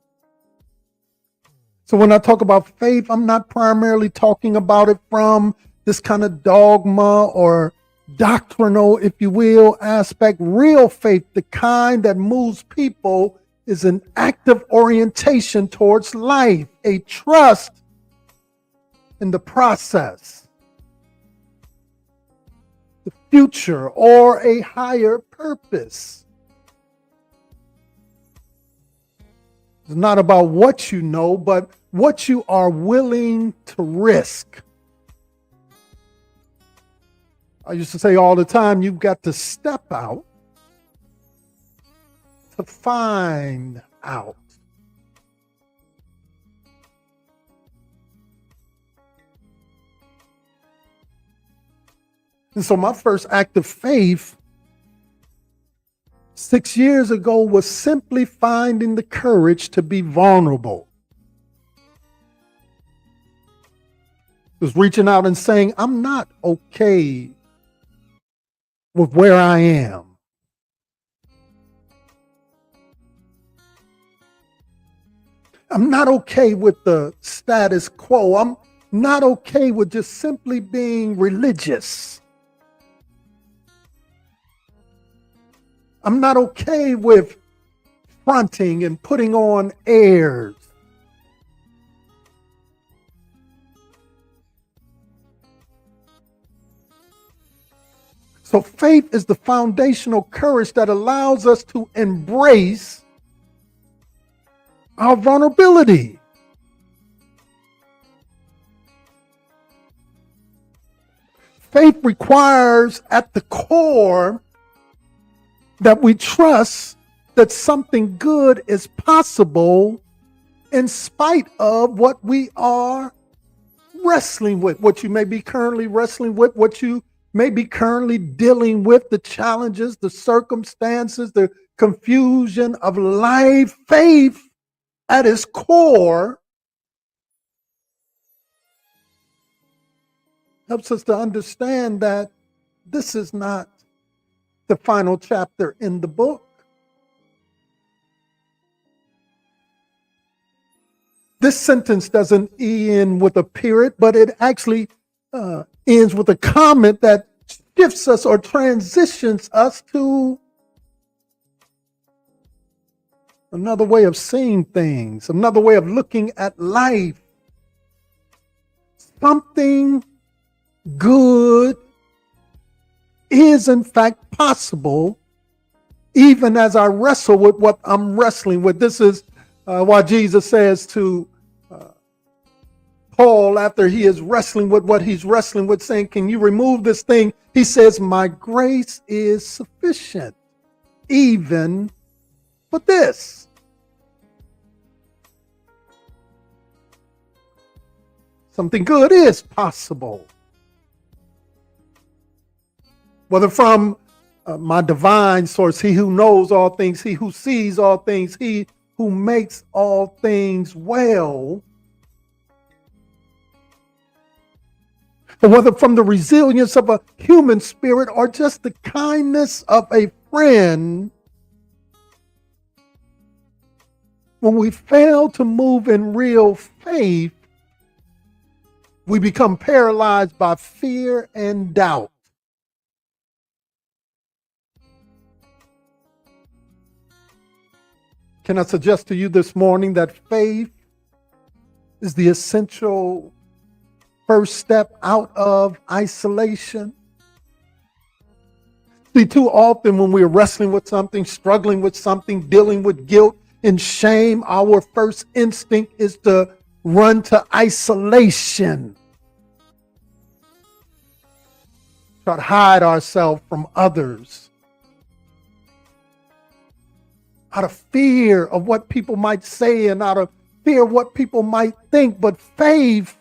So when I talk about faith, I'm not primarily talking about it from this kind of dogma or doctrinal, if you will, aspect. Real faith, the kind that moves people, is an active orientation towards life, a trust in the process, the future, or a higher purpose. It's not about what you know, but what you are willing to risk. I used to say all the time, you've got to step out to find out. And so my first act of faith 6 years ago was simply finding the courage to be vulnerable. It was reaching out and saying, I'm not okay with where I am. I'm not okay with the status quo. I'm not okay with just simply being religious. I'm not okay with fronting and putting on airs. So faith is the foundational courage that allows us to embrace our vulnerability. Faith requires at the core that we trust that something good is possible in spite of what we are wrestling with, what you may be currently wrestling with, what you may be currently dealing with, the challenges, the circumstances, the confusion of life. Faith at its core helps us to understand that this is not the final chapter in the book. This sentence doesn't end with a period, but it actually ends with a comment that shifts us or transitions us to another way of seeing things, another way of looking at life. Something good is in fact possible, even as I wrestle with what I'm wrestling with. This is why Jesus says to Paul, after he is wrestling with what he's wrestling with, saying, can you remove this thing? He says, my grace is sufficient, even for this. Something good is possible. Whether from my divine source, he who knows all things, he who sees all things, he who makes all things well, or whether from the resilience of a human spirit or just the kindness of a friend, when we fail to move in real faith, we become paralyzed by fear and doubt. Can I suggest to you this morning that faith is the essential first step out of isolation? See, too often when we're wrestling with something, struggling with something, dealing with guilt and shame, our first instinct is to run to isolation. Try to hide ourselves from others. Out of fear of what people might say and out of fear of what people might think. But faith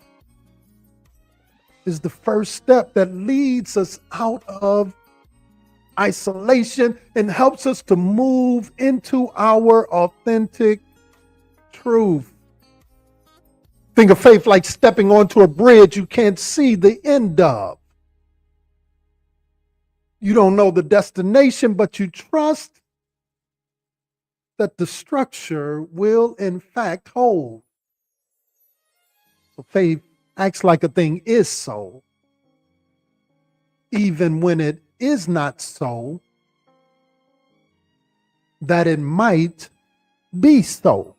is the first step that leads us out of isolation and helps us to move into our authentic truth. Think of faith like stepping onto a bridge you can't see the end of. You don't know the destination, but you trust that the structure will in fact hold. So faith acts like a thing is so, even when it is not so, that it might be so.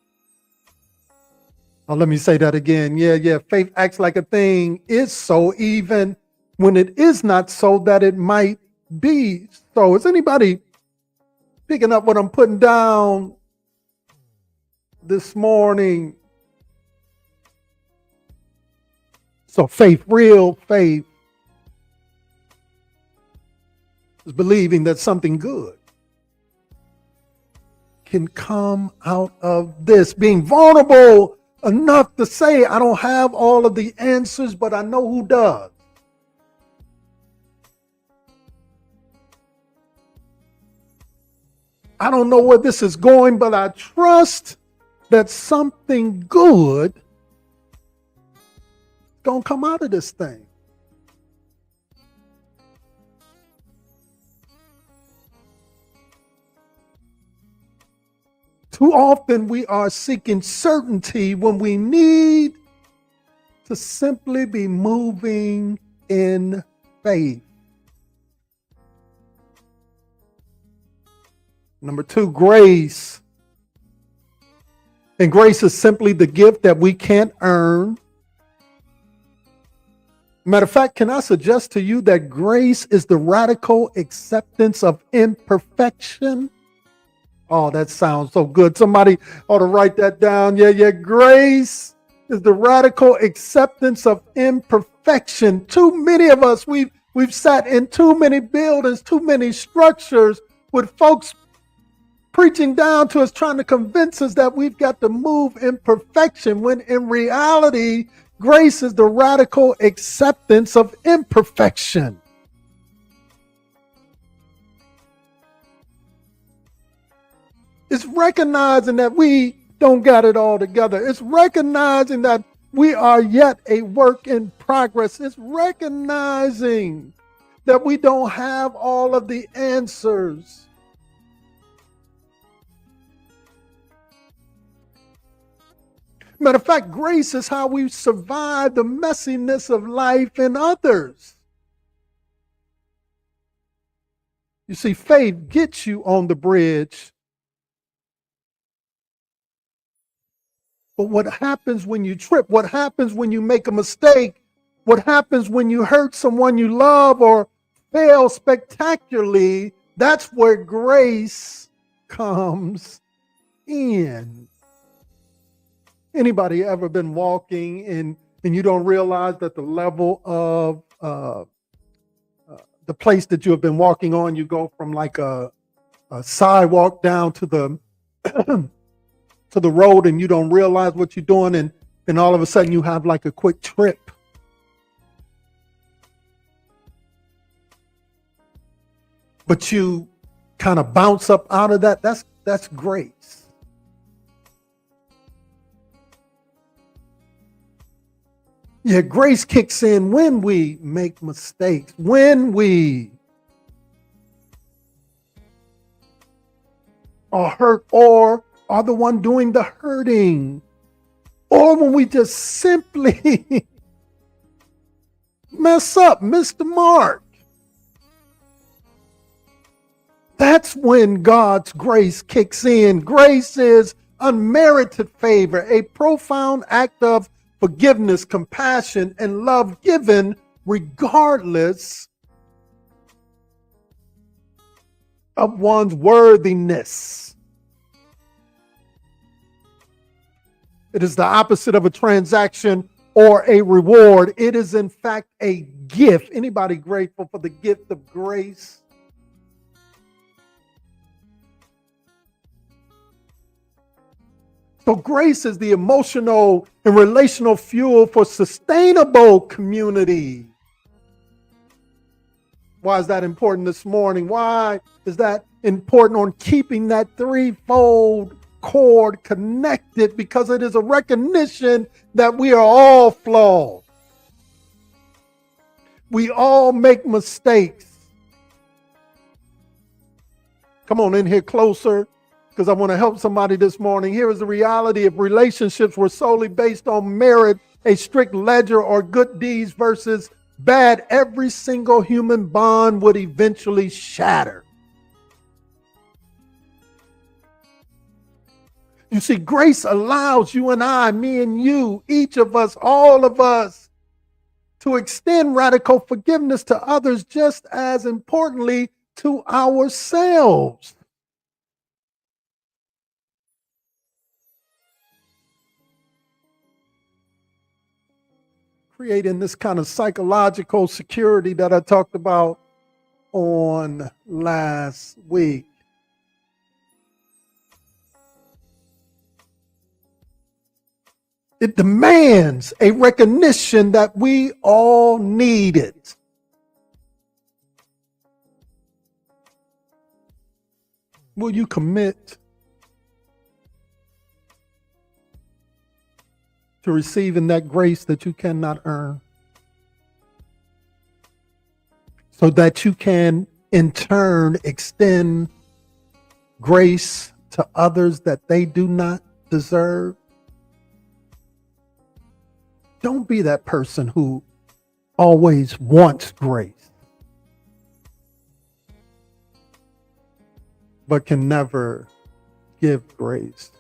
Now, let me say that again. Yeah. Faith acts like a thing is so, even when it is not so, that it might be so. Is anybody picking up what I'm putting down this morning? So faith, real faith, is believing that something good can come out of this. Being vulnerable enough to say, I don't have all of the answers, but I know who does. I don't know where this is going, but I trust that something good is going to come out of this thing. Too often we are seeking certainty when we need to simply be moving in faith. Number 2, grace. And grace is simply the gift that we can't earn. Matter of fact, can I suggest to you that grace is the radical acceptance of imperfection? Oh, that sounds so good. Somebody ought to write that down. Yeah. Grace is the radical acceptance of imperfection. Too many of us, we've sat in too many buildings, too many structures with folks preaching down to us, trying to convince us that we've got to move in perfection, when in reality, grace is the radical acceptance of imperfection. It's recognizing that we don't got it all together. It's recognizing that we are yet a work in progress. It's recognizing that we don't have all of the answers. Matter of fact, grace is how we survive the messiness of life and others. You see, faith gets you on the bridge. But what happens when you trip? What happens when you make a mistake? What happens when you hurt someone you love or fail spectacularly? That's where grace comes in. Anybody ever been walking and you don't realize that the level of the place that you have been walking on, you go from like a sidewalk down to the to the road, and you don't realize what you're doing, and all of a sudden you have like a quick trip. But you kind of bounce up out of that. That's grace. Yeah, grace kicks in when we make mistakes, when we are hurt or are the one doing the hurting, or when we just simply mess up, miss the mark. That's when God's grace kicks in. Grace is unmerited favor, a profound act of forgiveness, compassion, and love given regardless of one's worthiness. It is the opposite of a transaction or a reward. It is in fact a gift. Anybody grateful for the gift of grace? So grace is the emotional and relational fuel for sustainable community. Why is that important this morning? Why is that important on keeping that threefold cord connected? Because it is a recognition that we are all flawed. We all make mistakes. Come on in here closer, because I want to help somebody this morning. Here is the reality: if relationships were solely based on merit, a strict ledger, or good deeds versus bad, every single human bond would eventually shatter. You see, grace allows you and I, me and you, each of us, all of us, to extend radical forgiveness to others, just as importantly to ourselves. Creating this kind of psychological security that I talked about on last week. It demands a recognition that we all need it. Will you commit to receiving that grace that you cannot earn, so that you can in turn extend grace to others that they do not deserve? Don't be that person who always wants grace, but can never give grace.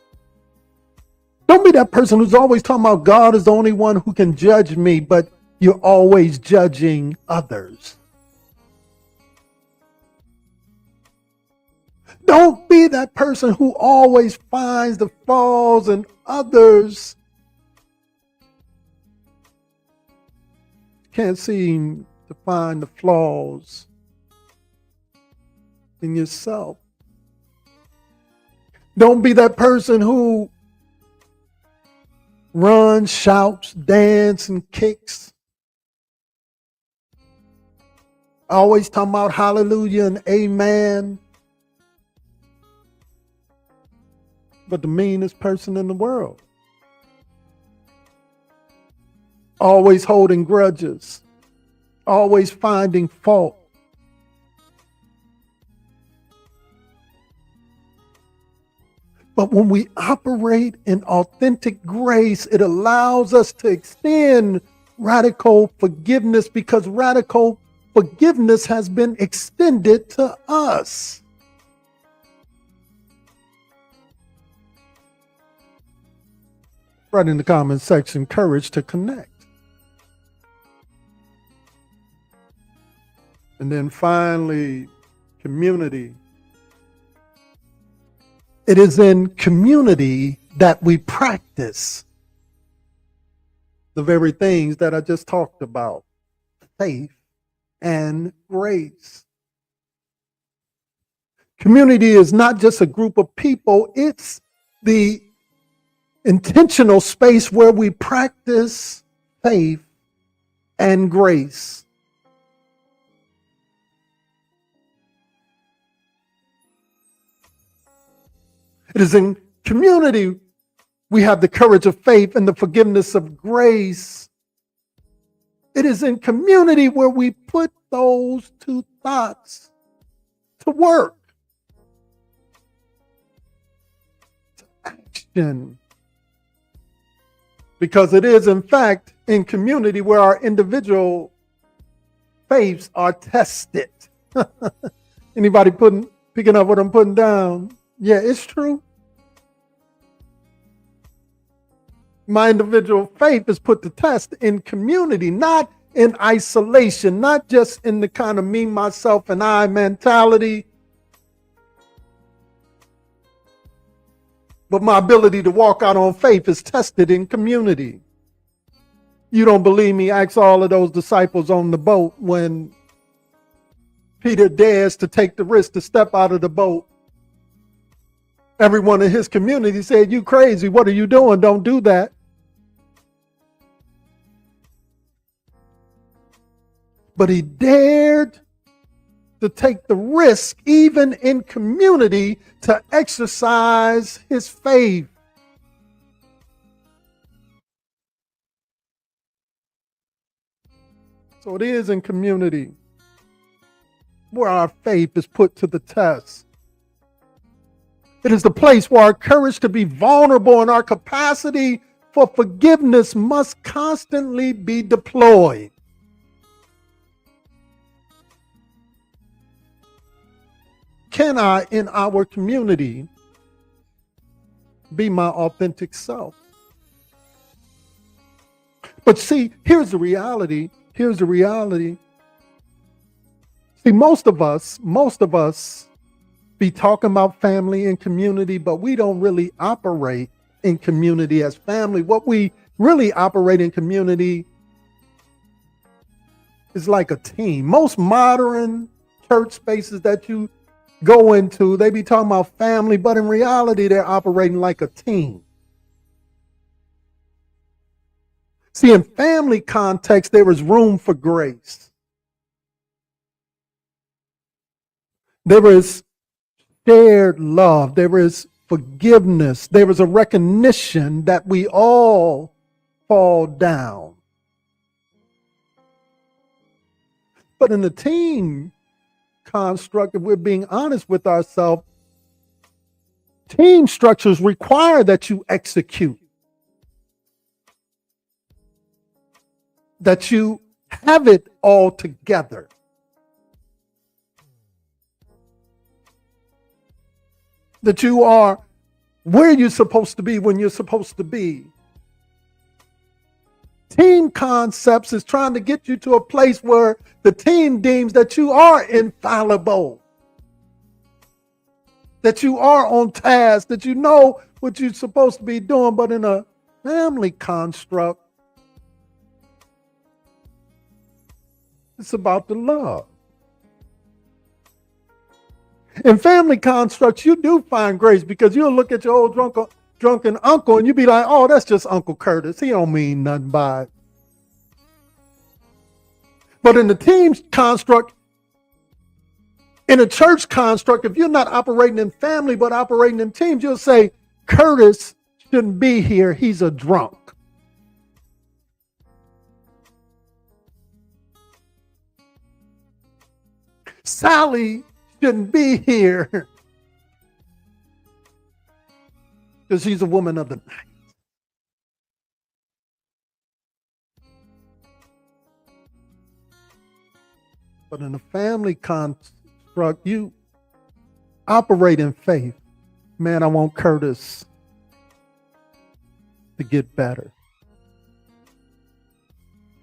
Don't be that person who's always talking about God is the only one who can judge me, but you're always judging others. Don't be that person who always finds the flaws in others, can't seem to find the flaws in yourself. Don't be that person who runs, shouts, dances, and kicks, always talking about hallelujah and amen, but the meanest person in the world. Always holding grudges, always finding fault. But when we operate in authentic grace, it allows us to extend radical forgiveness, because radical forgiveness has been extended to us. Write in the comment section, courage to connect. And then finally, community. It is in community that we practice the very things that I just talked about: faith and grace. Community is not just a group of people, it's the intentional space where we practice faith and grace. It is in community we have the courage of faith and the forgiveness of grace. It is in community where we put those two thoughts to work, to action. Because it is, in fact, in community where our individual faiths are tested. Anybody picking up what I'm putting down? Yeah, it's true. My individual faith is put to test in community, not in isolation, not just in the kind of me, myself, and I mentality, but my ability to walk out on faith is tested in community. You don't believe me? Ask all of those disciples on the boat when Peter dares to take the risk to step out of the boat. Everyone in his community said, "You crazy, what are you doing? Don't do that." But he dared to take the risk, even in community, to exercise his faith. So it is in community where our faith is put to the test. It is the place where our courage to be vulnerable and our capacity for forgiveness must constantly be deployed. Can I, in our community, be my authentic self? But see, here's the reality. Here's the reality. See, most of us be talking about family and community, but we don't really operate in community as family. What we really operate in community is like a team. Most modern church spaces that you go into, they be talking about family, but in reality, they're operating like a team. See, in family context, there is room for grace. There is shared love. There is forgiveness. There is a recognition that we all fall down. But in the team construct, if we're being honest with ourselves, team structures require that you execute, that you have it all together. That you are where you're supposed to be when you're supposed to be. Team concepts is trying to get you to a place where the team deems that you are infallible, that you are on task, that you know what you're supposed to be doing. But in a family construct, it's about the love. In family constructs, you do find grace because you'll look at your old drunken uncle and you be like, "Oh, that's just Uncle Curtis. He don't mean nothing by it." But in the team construct, in a church construct, if you're not operating in family but operating in teams, you'll say, "Curtis shouldn't be here. He's a drunk." Sally shouldn't be here because she's a woman of the night. But in a family construct, you operate in faith. Man, I want Curtis to get better.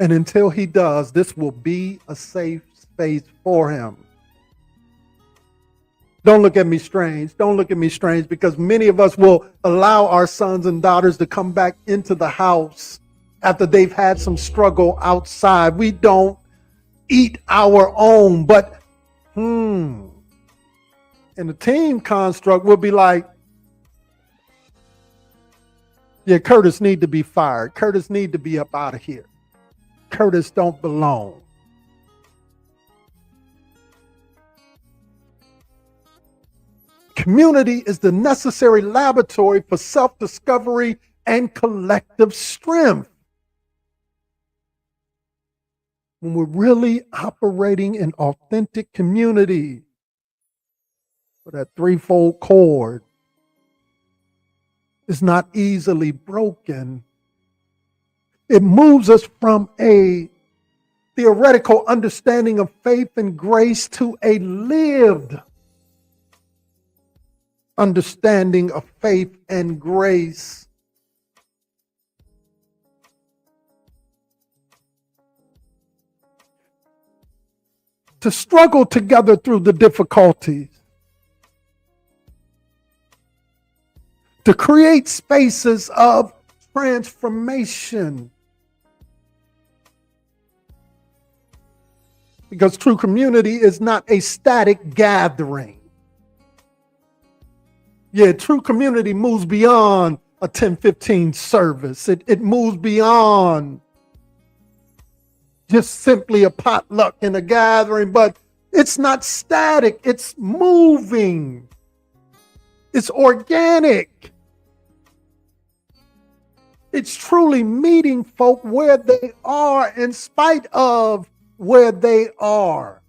And until he does, this will be a safe space for him. Don't look at me strange. Don't look at me strange, because many of us will allow our sons and daughters to come back into the house after they've had some struggle outside. We don't eat our own, but in the team construct, we'll be like, "Yeah, Curtis need to be fired. Curtis need to be up out of here. Curtis don't belong." Community is the necessary laboratory for self-discovery and collective strength. When we're really operating in authentic community, for that threefold cord is not easily broken. It moves us from a theoretical understanding of faith and grace to a lived understanding of faith and grace. to struggle together through the difficulties, to create spaces of transformation. Because true community is not a static gathering. Yeah, true community moves beyond a 10-15 service. It moves beyond just simply a potluck and a gathering, but it's not static, it's moving. It's organic. It's truly meeting folk where they are in spite of where they are.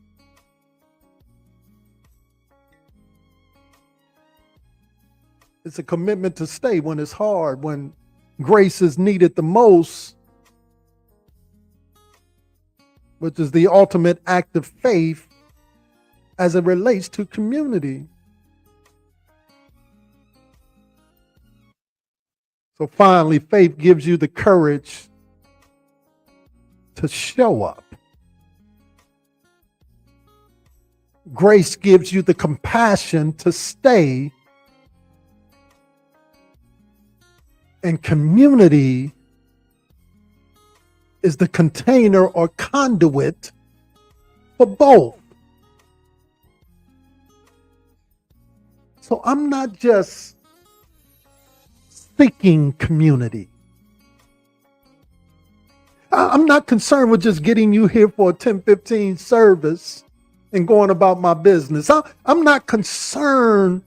It's a commitment to stay when it's hard, when grace is needed the most, which is the ultimate act of faith as it relates to community. So finally, faith gives you the courage to show up. Grace gives you the compassion to stay. And community is the container or conduit for both. So I'm not just seeking community. I'm not concerned with just getting you here for a 10-15 service and going about my business. I'm not concerned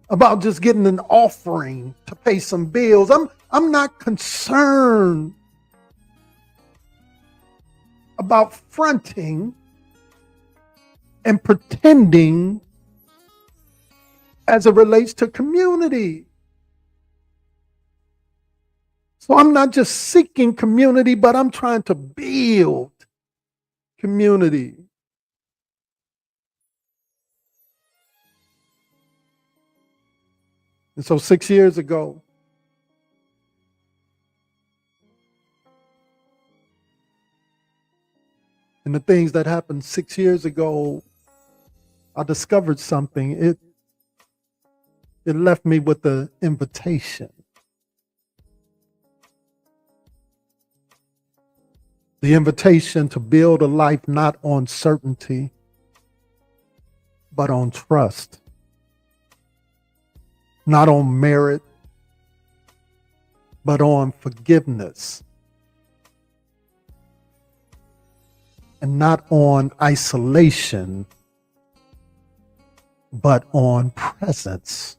about just getting an offering to pay some bills. I'm not concerned about fronting and pretending as it relates to community. So I'm not just seeking community, but I'm trying to build community. And so 6 years ago, and the things that happened 6 years ago, I discovered something. It left me with the invitation. The invitation to build a life not on certainty, but on trust. Not on merit, but on forgiveness. And not on isolation, but on presence.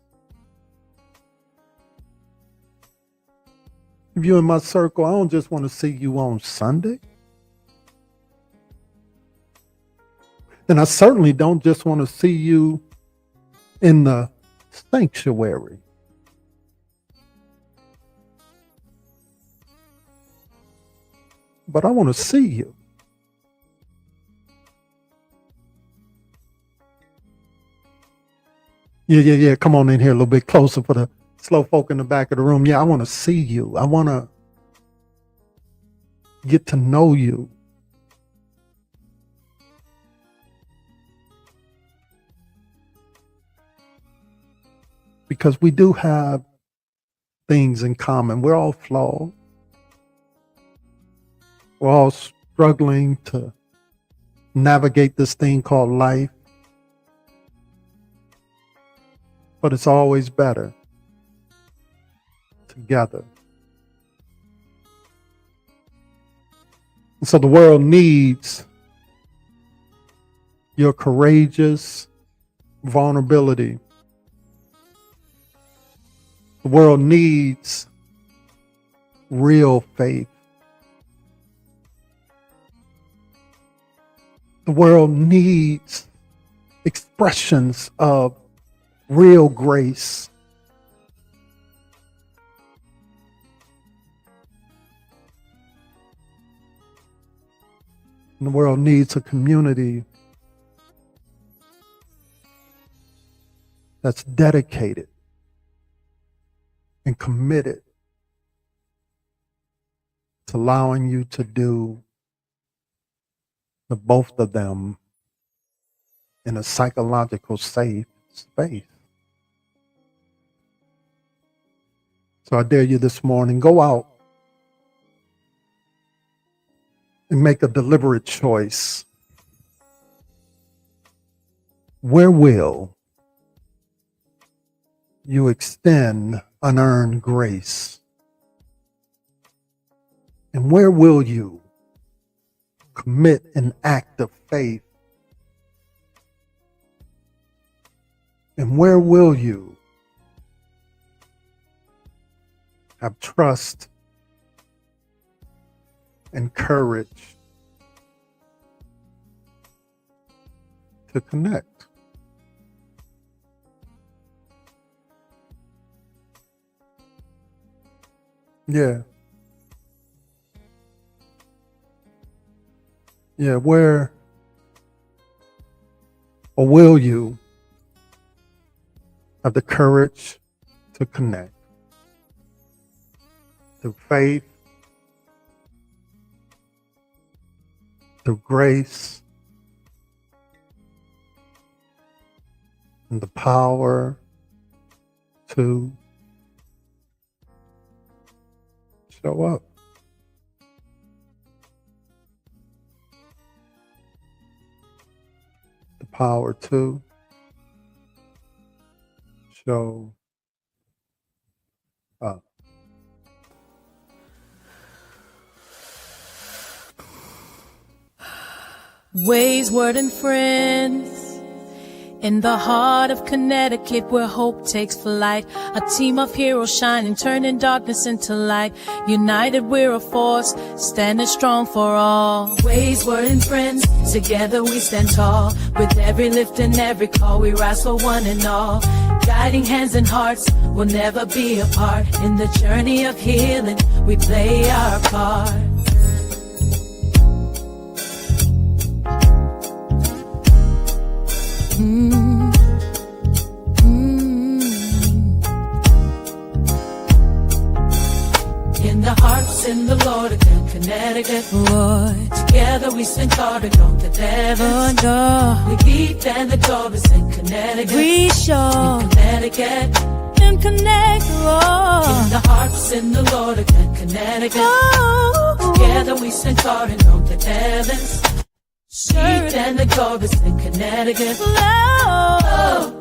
If you're in my circle, I don't just want to see you on Sunday. And I certainly don't just want to see you in the sanctuary. But I want to see you. Yeah. Come on in here a little bit closer for the slow folk in the back of the room. Yeah, I want to see you. I want to get to know you. Because we do have things in common. We're all flawed. We're all struggling to navigate this thing called life. But it's always better together. And so the world needs your courageous vulnerability. The world needs real faith. The world needs expressions of real grace. And the world needs a community that's dedicated and committed to allowing you to do the both of them in a psychological safe space. So I dare you this morning, go out and make a deliberate choice. Where will you extend unearned grace? And where will you commit an act of faith? And where will you have trust and courage to connect? Yeah. Yeah, where or will you have the courage to connect through faith, through grace, and the power to show up? The power to show up. Ways, Word, and Friends. In the heart of Connecticut, where hope takes flight, a team of heroes shining, turning darkness into light. United, we're a force, standing strong for all. Ways, Word, and Friends, together we stand tall. With every lift and every call, we rise for one and all. Guiding hands and hearts, we'll never be apart. In the journey of healing, we play our part. In the hearts in the Lord again, Connecticut, Lord. Together we stand guard against the devil. We keep and the Doris in Connecticut. We show in Connecticut. In Connecticut, Lord. In the hearts in the Lord again, Connecticut. Oh. Together we stand guard against the devils. Keep and the Doris in Connecticut. Oh.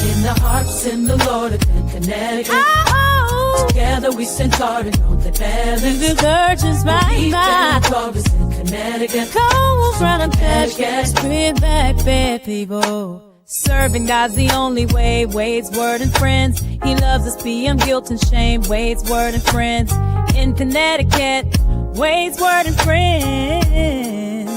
In the hearts in the Lord again, Connecticut. Oh. Together we stand guard against the devils. The virgins right back. In Connecticut. Cold run and Connecticut. Bring back bad people. Serving God's the only way. Wade's Word and Friends. He loves us beyond guilt and shame. Wade's Word and Friends. In Connecticut. Wade's Word and Friends.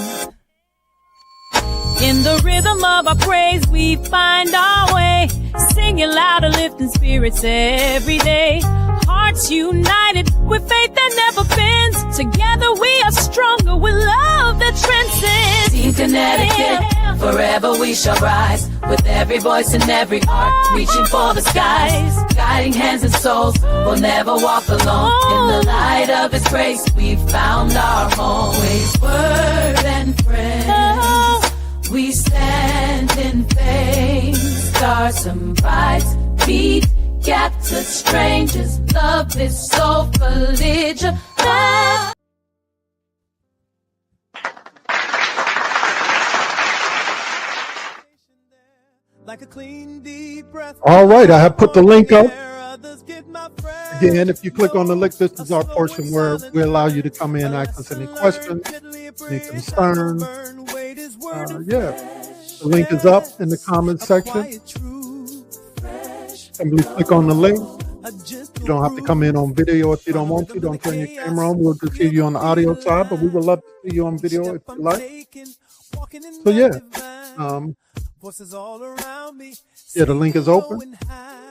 In the rhythm of our praise, we find our way. Singing louder, lifting spirits every day. Hearts united with faith that never bends. Together we are stronger with love that transcends. Team Connecticut, forever we shall rise. With every voice and every heart, reaching for the skies. Guiding hands and souls, we'll never walk alone. In the light of His grace, we've found our home. Ways, Word, and Friends. We stand in faith. Stars and brides, beat, captured strangers. Love is so belligerent. All right, I have put the link up. Again, if you click on the link, this is our portion where we allow you to come in and ask us any questions, any concerns. The link is up in the comments section. Simply click on the link. You don't have to come in on video if you don't want to. Don't turn your camera on. We'll just see you on the audio side, but we would love to see you on video if you like. So the link is open.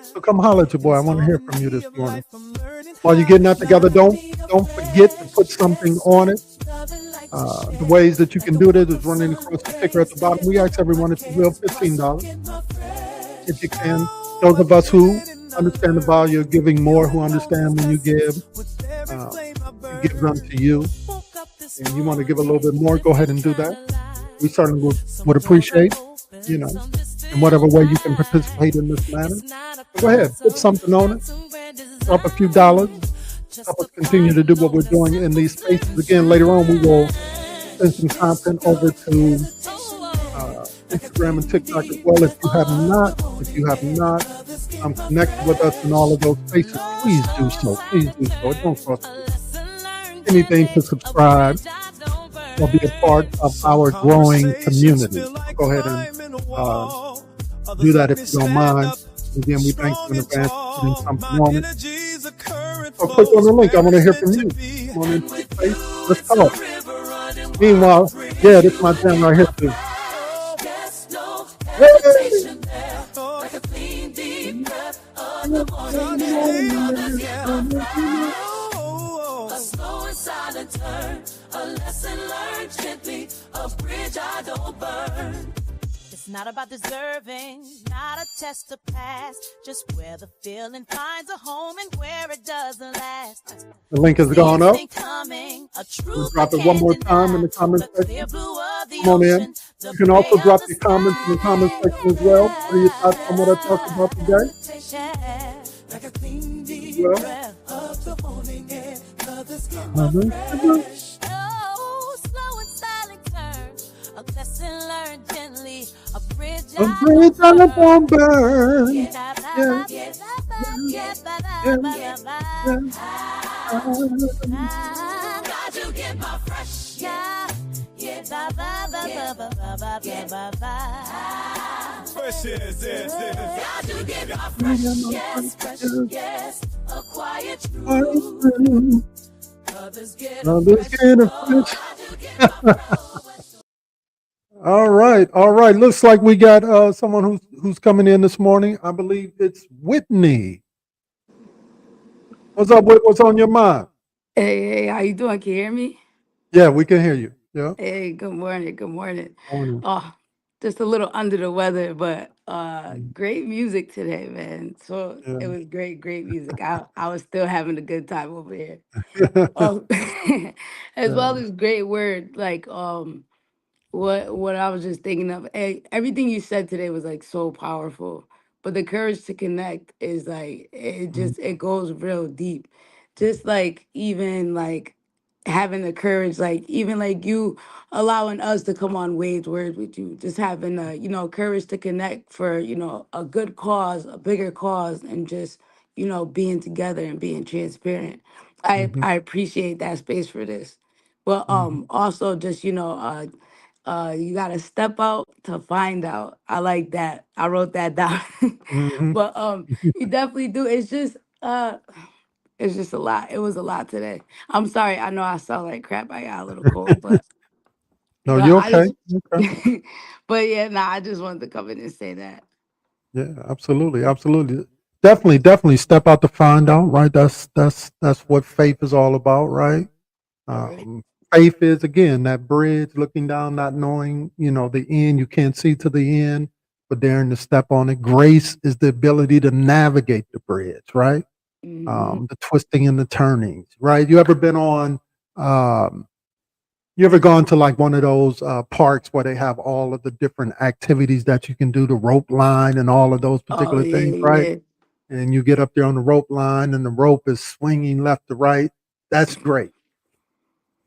So come holler at your boy. I want to hear from you this morning. While you're getting that together, don't forget to put something on it. The ways that you can do this is running across the ticker at the bottom. We ask everyone, if you will, $15. If you can. Those of us who understand the value of giving more, who understand when you give, it gives unto you. And you want to give a little bit more, go ahead and do that. we certainly would appreciate, you know, in whatever way you can participate in this matter. Go ahead, put something on it, drop a few dollars, help us continue to do what we're doing in these spaces. Again, later on, we will send some content over to Instagram and TikTok as well. If you have not connected with us in all of those spaces, please do so. Please do so. It don't cost anything to subscribe or be a part of our growing community. Go ahead and do that if you don't mind. Again, we thank you in advance for putting something on it. So click on the link. I want to hear from you. Come on in, face. Let's talk. Meanwhile, yeah, this is my jam right here too. A slow and silent turn, a lesson learned gently, a bridge I don't burn. It's not about deserving, not a test to pass, just where the feeling finds a home and where it doesn't last. The link has gone up. We'll drop it one more time in the comment section. Come on in. You can also drop your comments in the comment section as well. What are your thoughts on what I talked about today? Like a clean deep Well. breath of the morning air, others get Oh, slow and silent turn, a lesson learned gently, a bridge A bridge I won't burn. God, you get my fresh, yeah. Fresh, yes. God, you get my fresh, yes. A quiet truth. Others get a fresh. All right. Looks like we got someone who's coming in this morning. I believe it's Whitney. What's up, Whit? What's on your mind? Hey, how you doing? Can you hear me? Yeah, we can hear you. Yeah. Hey, good morning. Morning. Oh, just a little under the weather, but great music today, man. So it Yeah. was great music. I was still having a good time over here. Um, as well as great word, like what I was just thinking of. Everything you said today was like so powerful. But the courage to connect is like it goes real deep. Just like even like having the courage, like even like you allowing us to come on Wade's Word with you, just having the courage to connect for a good cause, a bigger cause, and just being together and being transparent. I appreciate that space for this. But also just you gotta step out to find out. I like that. I wrote that down. Mhm. But you definitely do. It's just a lot. It was a lot today. I'm sorry. I know I sound like crap. I got a little cold, but No, but you're I okay. just Okay. but yeah, nah, I just wanted to come in and say that. Yeah, absolutely. Definitely step out to find out, right? That's what faith is all about, right? All right. Faith is again that bridge looking down, not knowing, the end. You can't see to the end, but daring to step on it. Grace is the ability to navigate the bridge, right? Mhm. The twisting and the turnings, right? You ever been on you ever gone to like one of those parks where they have all of the different activities that you can do, the rope line and all of those Oh particular things, right? yeah. And you get up there on the rope line and the rope is swinging left to right. That's great.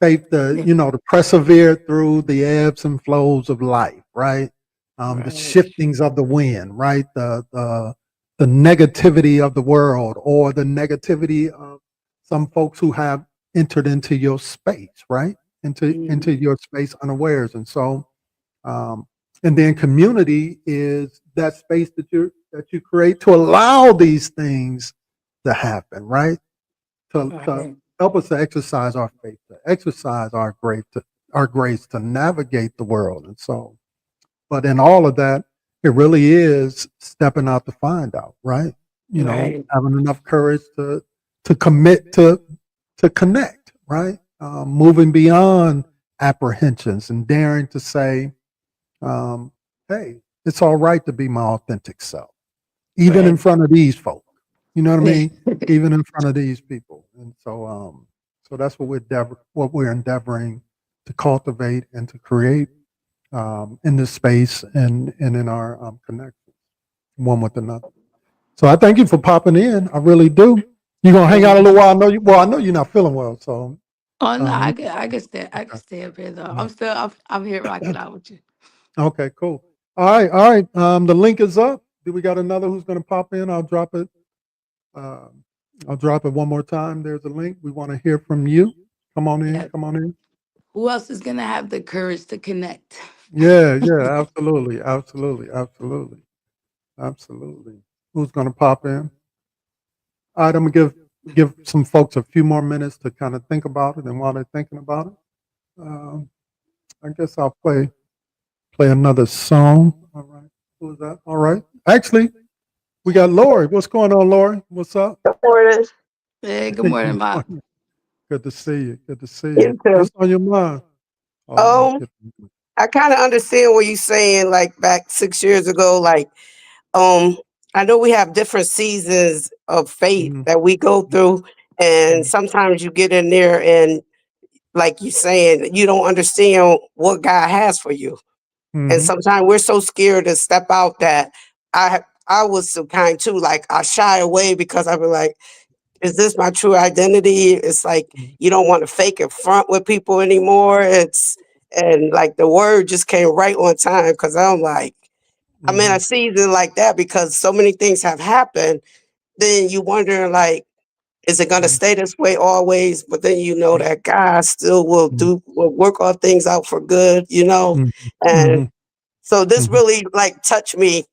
Faith Yeah. to persevere through the ebbs and flows of life, right? The Right. shiftings of the wind, right? The negativity of the world or the negativity of some folks who have entered into your space, right? Into Mhm. your space unawares. And so and then community is that space that you create to allow these things to happen, right? To Right. help us to exercise our faith, to exercise our grace to navigate the world. And so, but in all of that, it really is stepping out to find out, right? Right. Having enough courage to commit to connect, right? Moving beyond apprehensions and daring to say, hey, it's all right to be my authentic self, even in Right. front of these folks. You know what I mean? Even in front of these people. And so that's what we're endeavoring to cultivate and to create in this space and in our connection one with another. So I thank you for popping in. I really do. You gonna hang out a little while? I know you're not feeling well. So Oh no, um, I can stay up here though. yeah. I'm here rocking out with you. Okay, cool. All right, all right. The link is up. Do we got another who's gonna pop in? I'll drop it. I'll drop it one more time. There's a link. We want to hear from you. Come on in. Yeah. Come on in. Who else is gonna have the courage to connect? Yeah, yeah, absolutely, absolutely, absolutely, absolutely. Who's gonna pop in? All right, I'm gonna give some folks a few more minutes to kind of think about it, and while they're thinking about it, I guess I'll play another song. All right, who is that? All right, actually, we got Lori. What's going on, Lori? What's up? Hey, good morning, Bob. Good to see you. Good to see You you. too. What's on your mind? Oh, Um, I kind of understand what you're saying, like back 6 years ago. Like, I know we have different seasons of faith Mhm. that we go through, and Mhm. sometimes you get in there and, like you saying, you don't understand what God has for you. And Mhm. sometimes we're so scared to step out that I was so kind too. Like I shy away because I be like, is this my true identity? It's like Mhm. you don't want to fake it front with people anymore. It's and like the word just came right on time because I'm like, I'm in a Mhm. season like that because so many things have happened. Then you wonder like, is it gonna Mhm. stay this way always? But then you know that God still Mhm. will work all things out for good, you know? Mhm. And Mhm. so this Mhm. really like touched me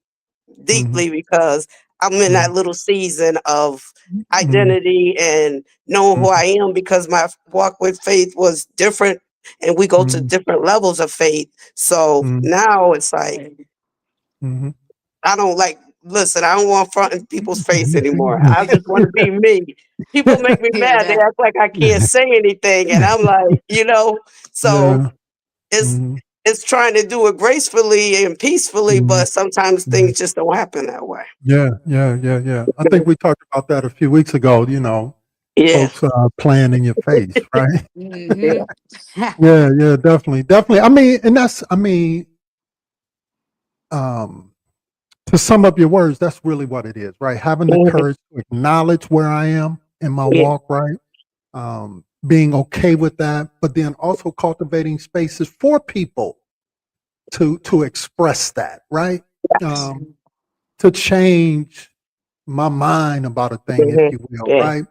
Mhm. deeply because I'm in Mhm. that little season of Mhm. identity and knowing who I am because my walk with faith was different and we go to Mhm. different levels of faith. So Mhm. now it's like Mhm. I don't like listen, I don't want front in people's face anymore. I just want to be me. People make me Hear mad. They that? act like I can't say anything. And I'm like, so Yeah. it's Mhm. it's trying to do it gracefully and peacefully, Mhm. but sometimes Mhm. things just don't happen that way. Yeah, yeah, yeah, yeah. I think we talked about that a few weeks ago, Yeah. folks playing in your face, right? Yeah. Mm-hmm. Yeah, yeah, definitely. Definitely. Um, to sum up your words, that's really what it is, right? Having the Mhm. courage to acknowledge where I am in my Yeah. walk, right? Being okay with that, but then also cultivating spaces for people to express that, right? Yes. To change my mind about a thing, if Mhm. you will, Yeah. right?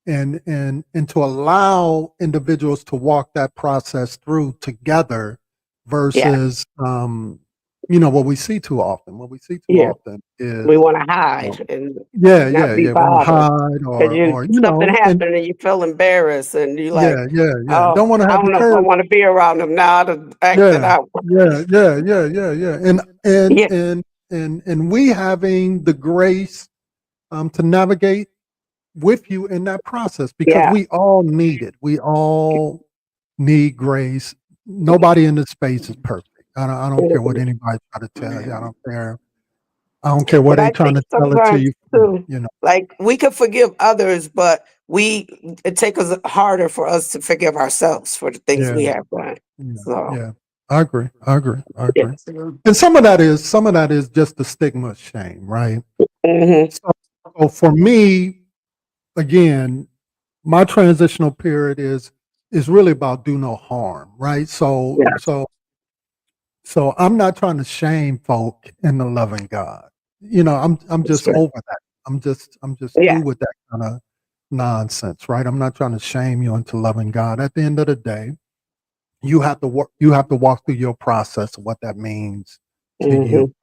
And to allow individuals to walk that process through together Yeah. versus what we see too often. What we see too Yeah. often is We wanna uh, hide and yeah, not yeah, be yeah. Want to bothered hide because you or something and happened and you feel embarrassed and you like, yeah, yeah, yeah. "Oh, Don't want to I have the don't know if I courage. wanna be around them now." I done acted Yeah, out. yeah, yeah, yeah, yeah, yeah. Yeah. And we having the grace to navigate with you in that process because Yeah. we all need it. We all need grace. Nobody in this space is perfect. I don't care what Mhm. anybody try to tell you. I don't care. I don't care what But they I trying think to tell it to sometimes you. too, You know. like we could forgive others, but it takes us harder for us to forgive ourselves for the things Yeah, we have done. yeah, So yeah. I agree. I agree. I yeah. agree. And some of that is just the stigma of shame, right? Hmm. So, so for me, again, my transitional period is really about do no harm, right? So Yeah. so so I'm not trying to shame folk in the loving God. I'm That's just good. over that. I'm just Yeah. through with that kind of nonsense, right? I'm not trying to shame you into loving God. At the end of the day, you have to walk through your process of what that means to Hmm. you.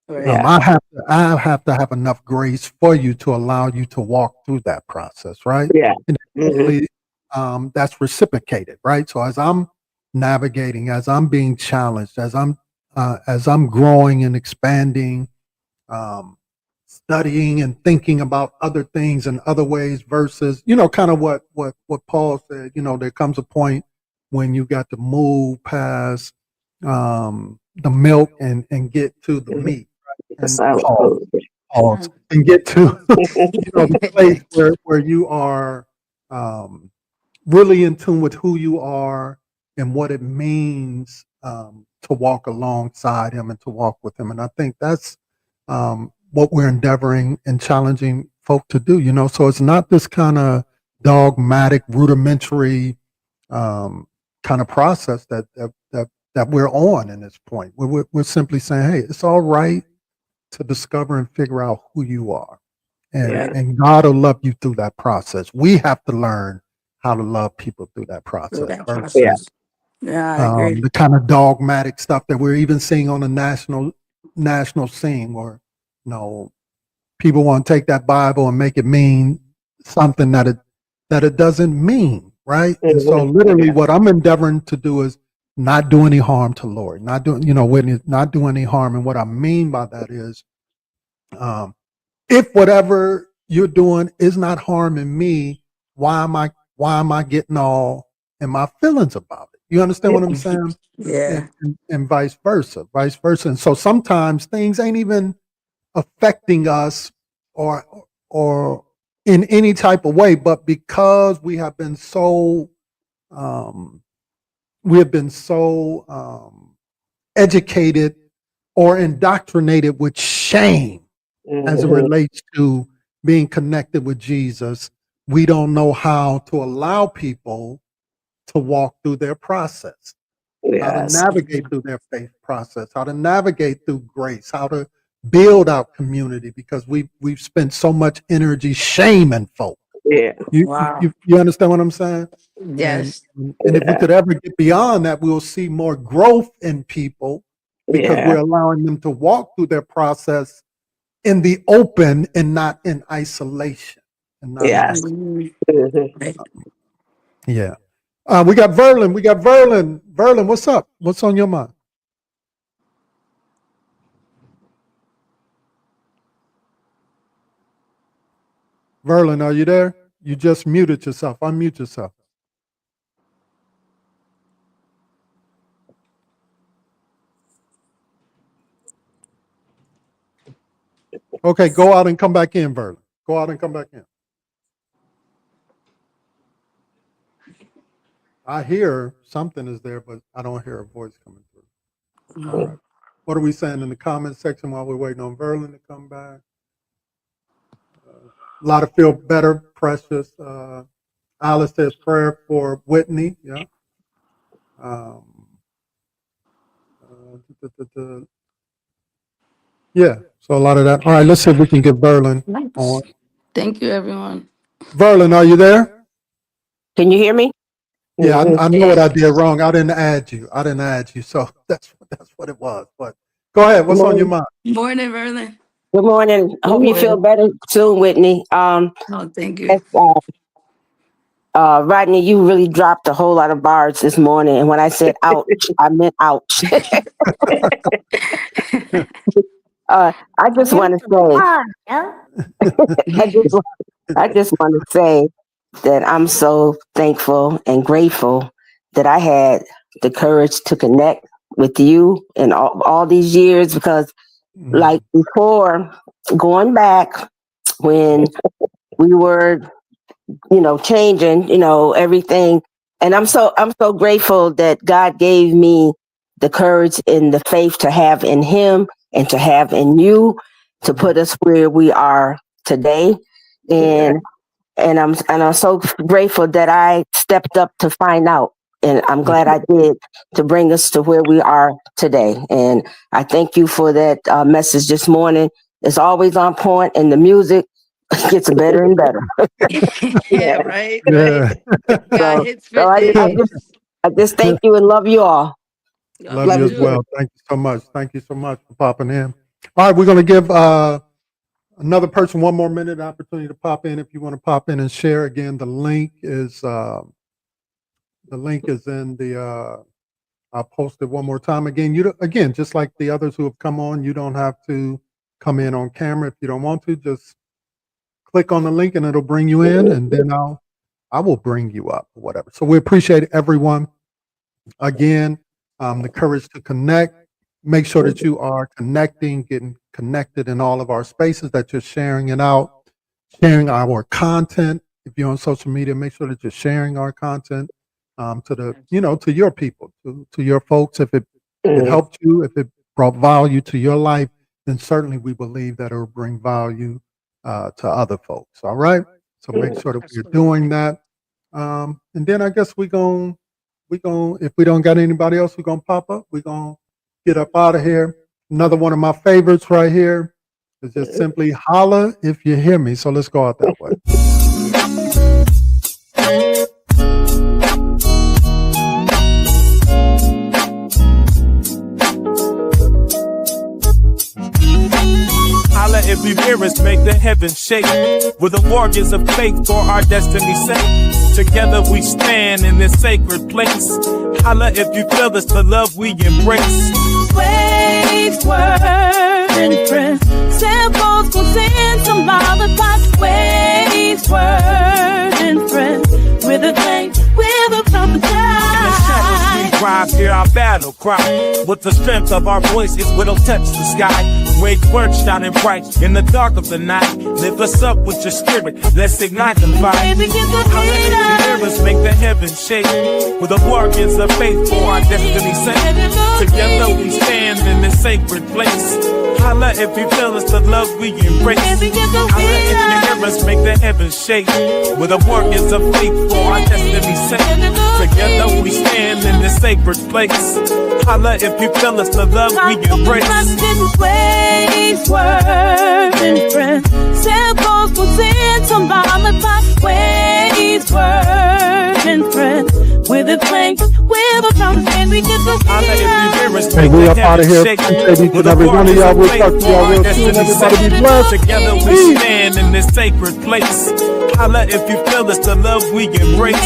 Right. Yeah. I have to have enough grace for you to allow you to walk through that process, right? Yeah. And Hmm. hopefully, that's reciprocated, right? So as I'm navigating, as I'm being challenged, as I'm growing and expanding, um, studying and thinking about other things and other ways versus, kind of what Paul said. There comes a point when you got to move past the milk and get to the Hmm. meat, right? And Solid food. pause and get to the place where you are really in tune with who you are and what it means to walk alongside him and to walk with him. And I think that's what we're endeavoring and challenging folk to do, you know. So it's not this kind of dogmatic, rudimentary kind of process that we're on in this point. We're simply saying, hey, it's all right to discover and figure out who you are. And God will love you through that process. We have to learn how to love people through that process. Versus, I agree. the kind of dogmatic stuff that we're even seeing on the national scene, where people want to take that Bible and make it mean something that it doesn't mean, right? And so literally what I'm endeavoring to do is not do any harm to Lori, not do any harm. And what I mean by that is, if whatever you're doing is not harming me, why am I getting all in my feelings about it? You understand what I'm saying? Yeah. And vice versa. And so sometimes things ain't even affecting us or in any type of way, but because we have been so educated or indoctrinated with shame as it relates to being connected with Jesus, we don't know how to allow people to walk through their process, how to navigate through their faith process, how to navigate through grace, how to build out community, because we've spent so much energy shaming folk. Yeah. You understand what I'm saying? Yes. And if we could ever get beyond that, we'll see more growth in people, because we're allowing them to walk through their process in the open and not in isolation. Yeah. We got Verlin. Verlin, what's up? What's on your mind? Verlin, are you there? You just muted yourself. Unmute yourself. Okay, go out and come back in, Verlin. Go out and come back in. I hear something is there, but I don't hear a voice coming through. All right. What are we saying in the comment section while we're waiting on Verlin to come back? A lot of feel better, precious. Alice says prayer for Whitney. Yeah. Yeah. So a lot of that. All right. Let's see if we can get Verlin on. Thank you, everyone. Verlin, are you there? Can you hear me? Yeah, I know what I did wrong. I didn't add you. So that's what it was. But go ahead. What's on your mind? Morning, Verlin. Good morning. I hope you feel better soon, Whitney. Oh, thank you. Rodney, you really dropped a whole lot of bars this morning. And when I said ouch, I meant ouch. I just want to say that I'm so thankful and grateful that I had the courage to connect with you in all these years, because like before, going back when we were, changing, everything. And I'm so grateful that God gave me the courage and the faith to have in him and to have in you to put us where we are today. And I'm so grateful that I stepped up to find out. And I'm glad I did, to bring us to where we are today. And I thank you for that message this morning. It's always on point, and the music gets better and better. Yeah, right. Yeah. So I just thank you and love you all. Love you as well. Thank you so much. Thank you so much for popping in. All right, we're going to give another person 1 more minute opportunity to pop in. If you want to pop in and share, again, the link is in the. I'll post it one more time. Again, just like the others who have come on, you don't have to come in on camera if you don't want to. Just click on the link and it'll bring you in, and then I will bring you up or whatever. So we appreciate everyone. Again, the courage to connect. Make sure that you are connecting, getting connected in all of our spaces, that you're sharing it out, sharing our content. If you're on social media, make sure that you're sharing our content to the, to your people, to your folks. If it it helped you, if it brought value to your life, then certainly we believe that it will bring value to other folks. All right. So make sure that we're doing that. And then I guess we gon' if we don't got anybody else, we're gonna pop up. We're gonna get up out of here. Another one of my favorites right here is just simply holla if you hear me. So let's go out that way. Holla if you hear us, make the heavens shake. We're the warriors of faith for our destiny's sake. Together we stand in this sacred place. Holla if you feel us, the love we embrace. Waves, word, and friends. Samples will send some lullabies. Waves, word, and friends. With a thanks, with a from the sky. We rise, hear our battle cry. With the strength of our voices, we'll touch the sky. Wage words shining bright in the dark of the night. Lift us up with your spirit, let's ignite the fire. Baby, get the Hear us, make the heavens shake. With the warriors of faith for our destiny's sake. Together we stand in this sacred place. Holla if you feel us, the love we embrace. Holla if you hear us, make the heavens shake. With the warriors of faith for our destiny's sake. Together we stand in this sacred place. Holla if you feel us, the love we embrace. Waves, words, and friends. Samples will send some lullabies. Waves, words, and friends. With a thanks, with a promise, and we get the Hey, we up out of here. Appreciate each and every one of y'all. We'll talk to y'all real soon. Everybody be blessed. Together we stand in this sacred place. Holla if you feel us, the love we embrace.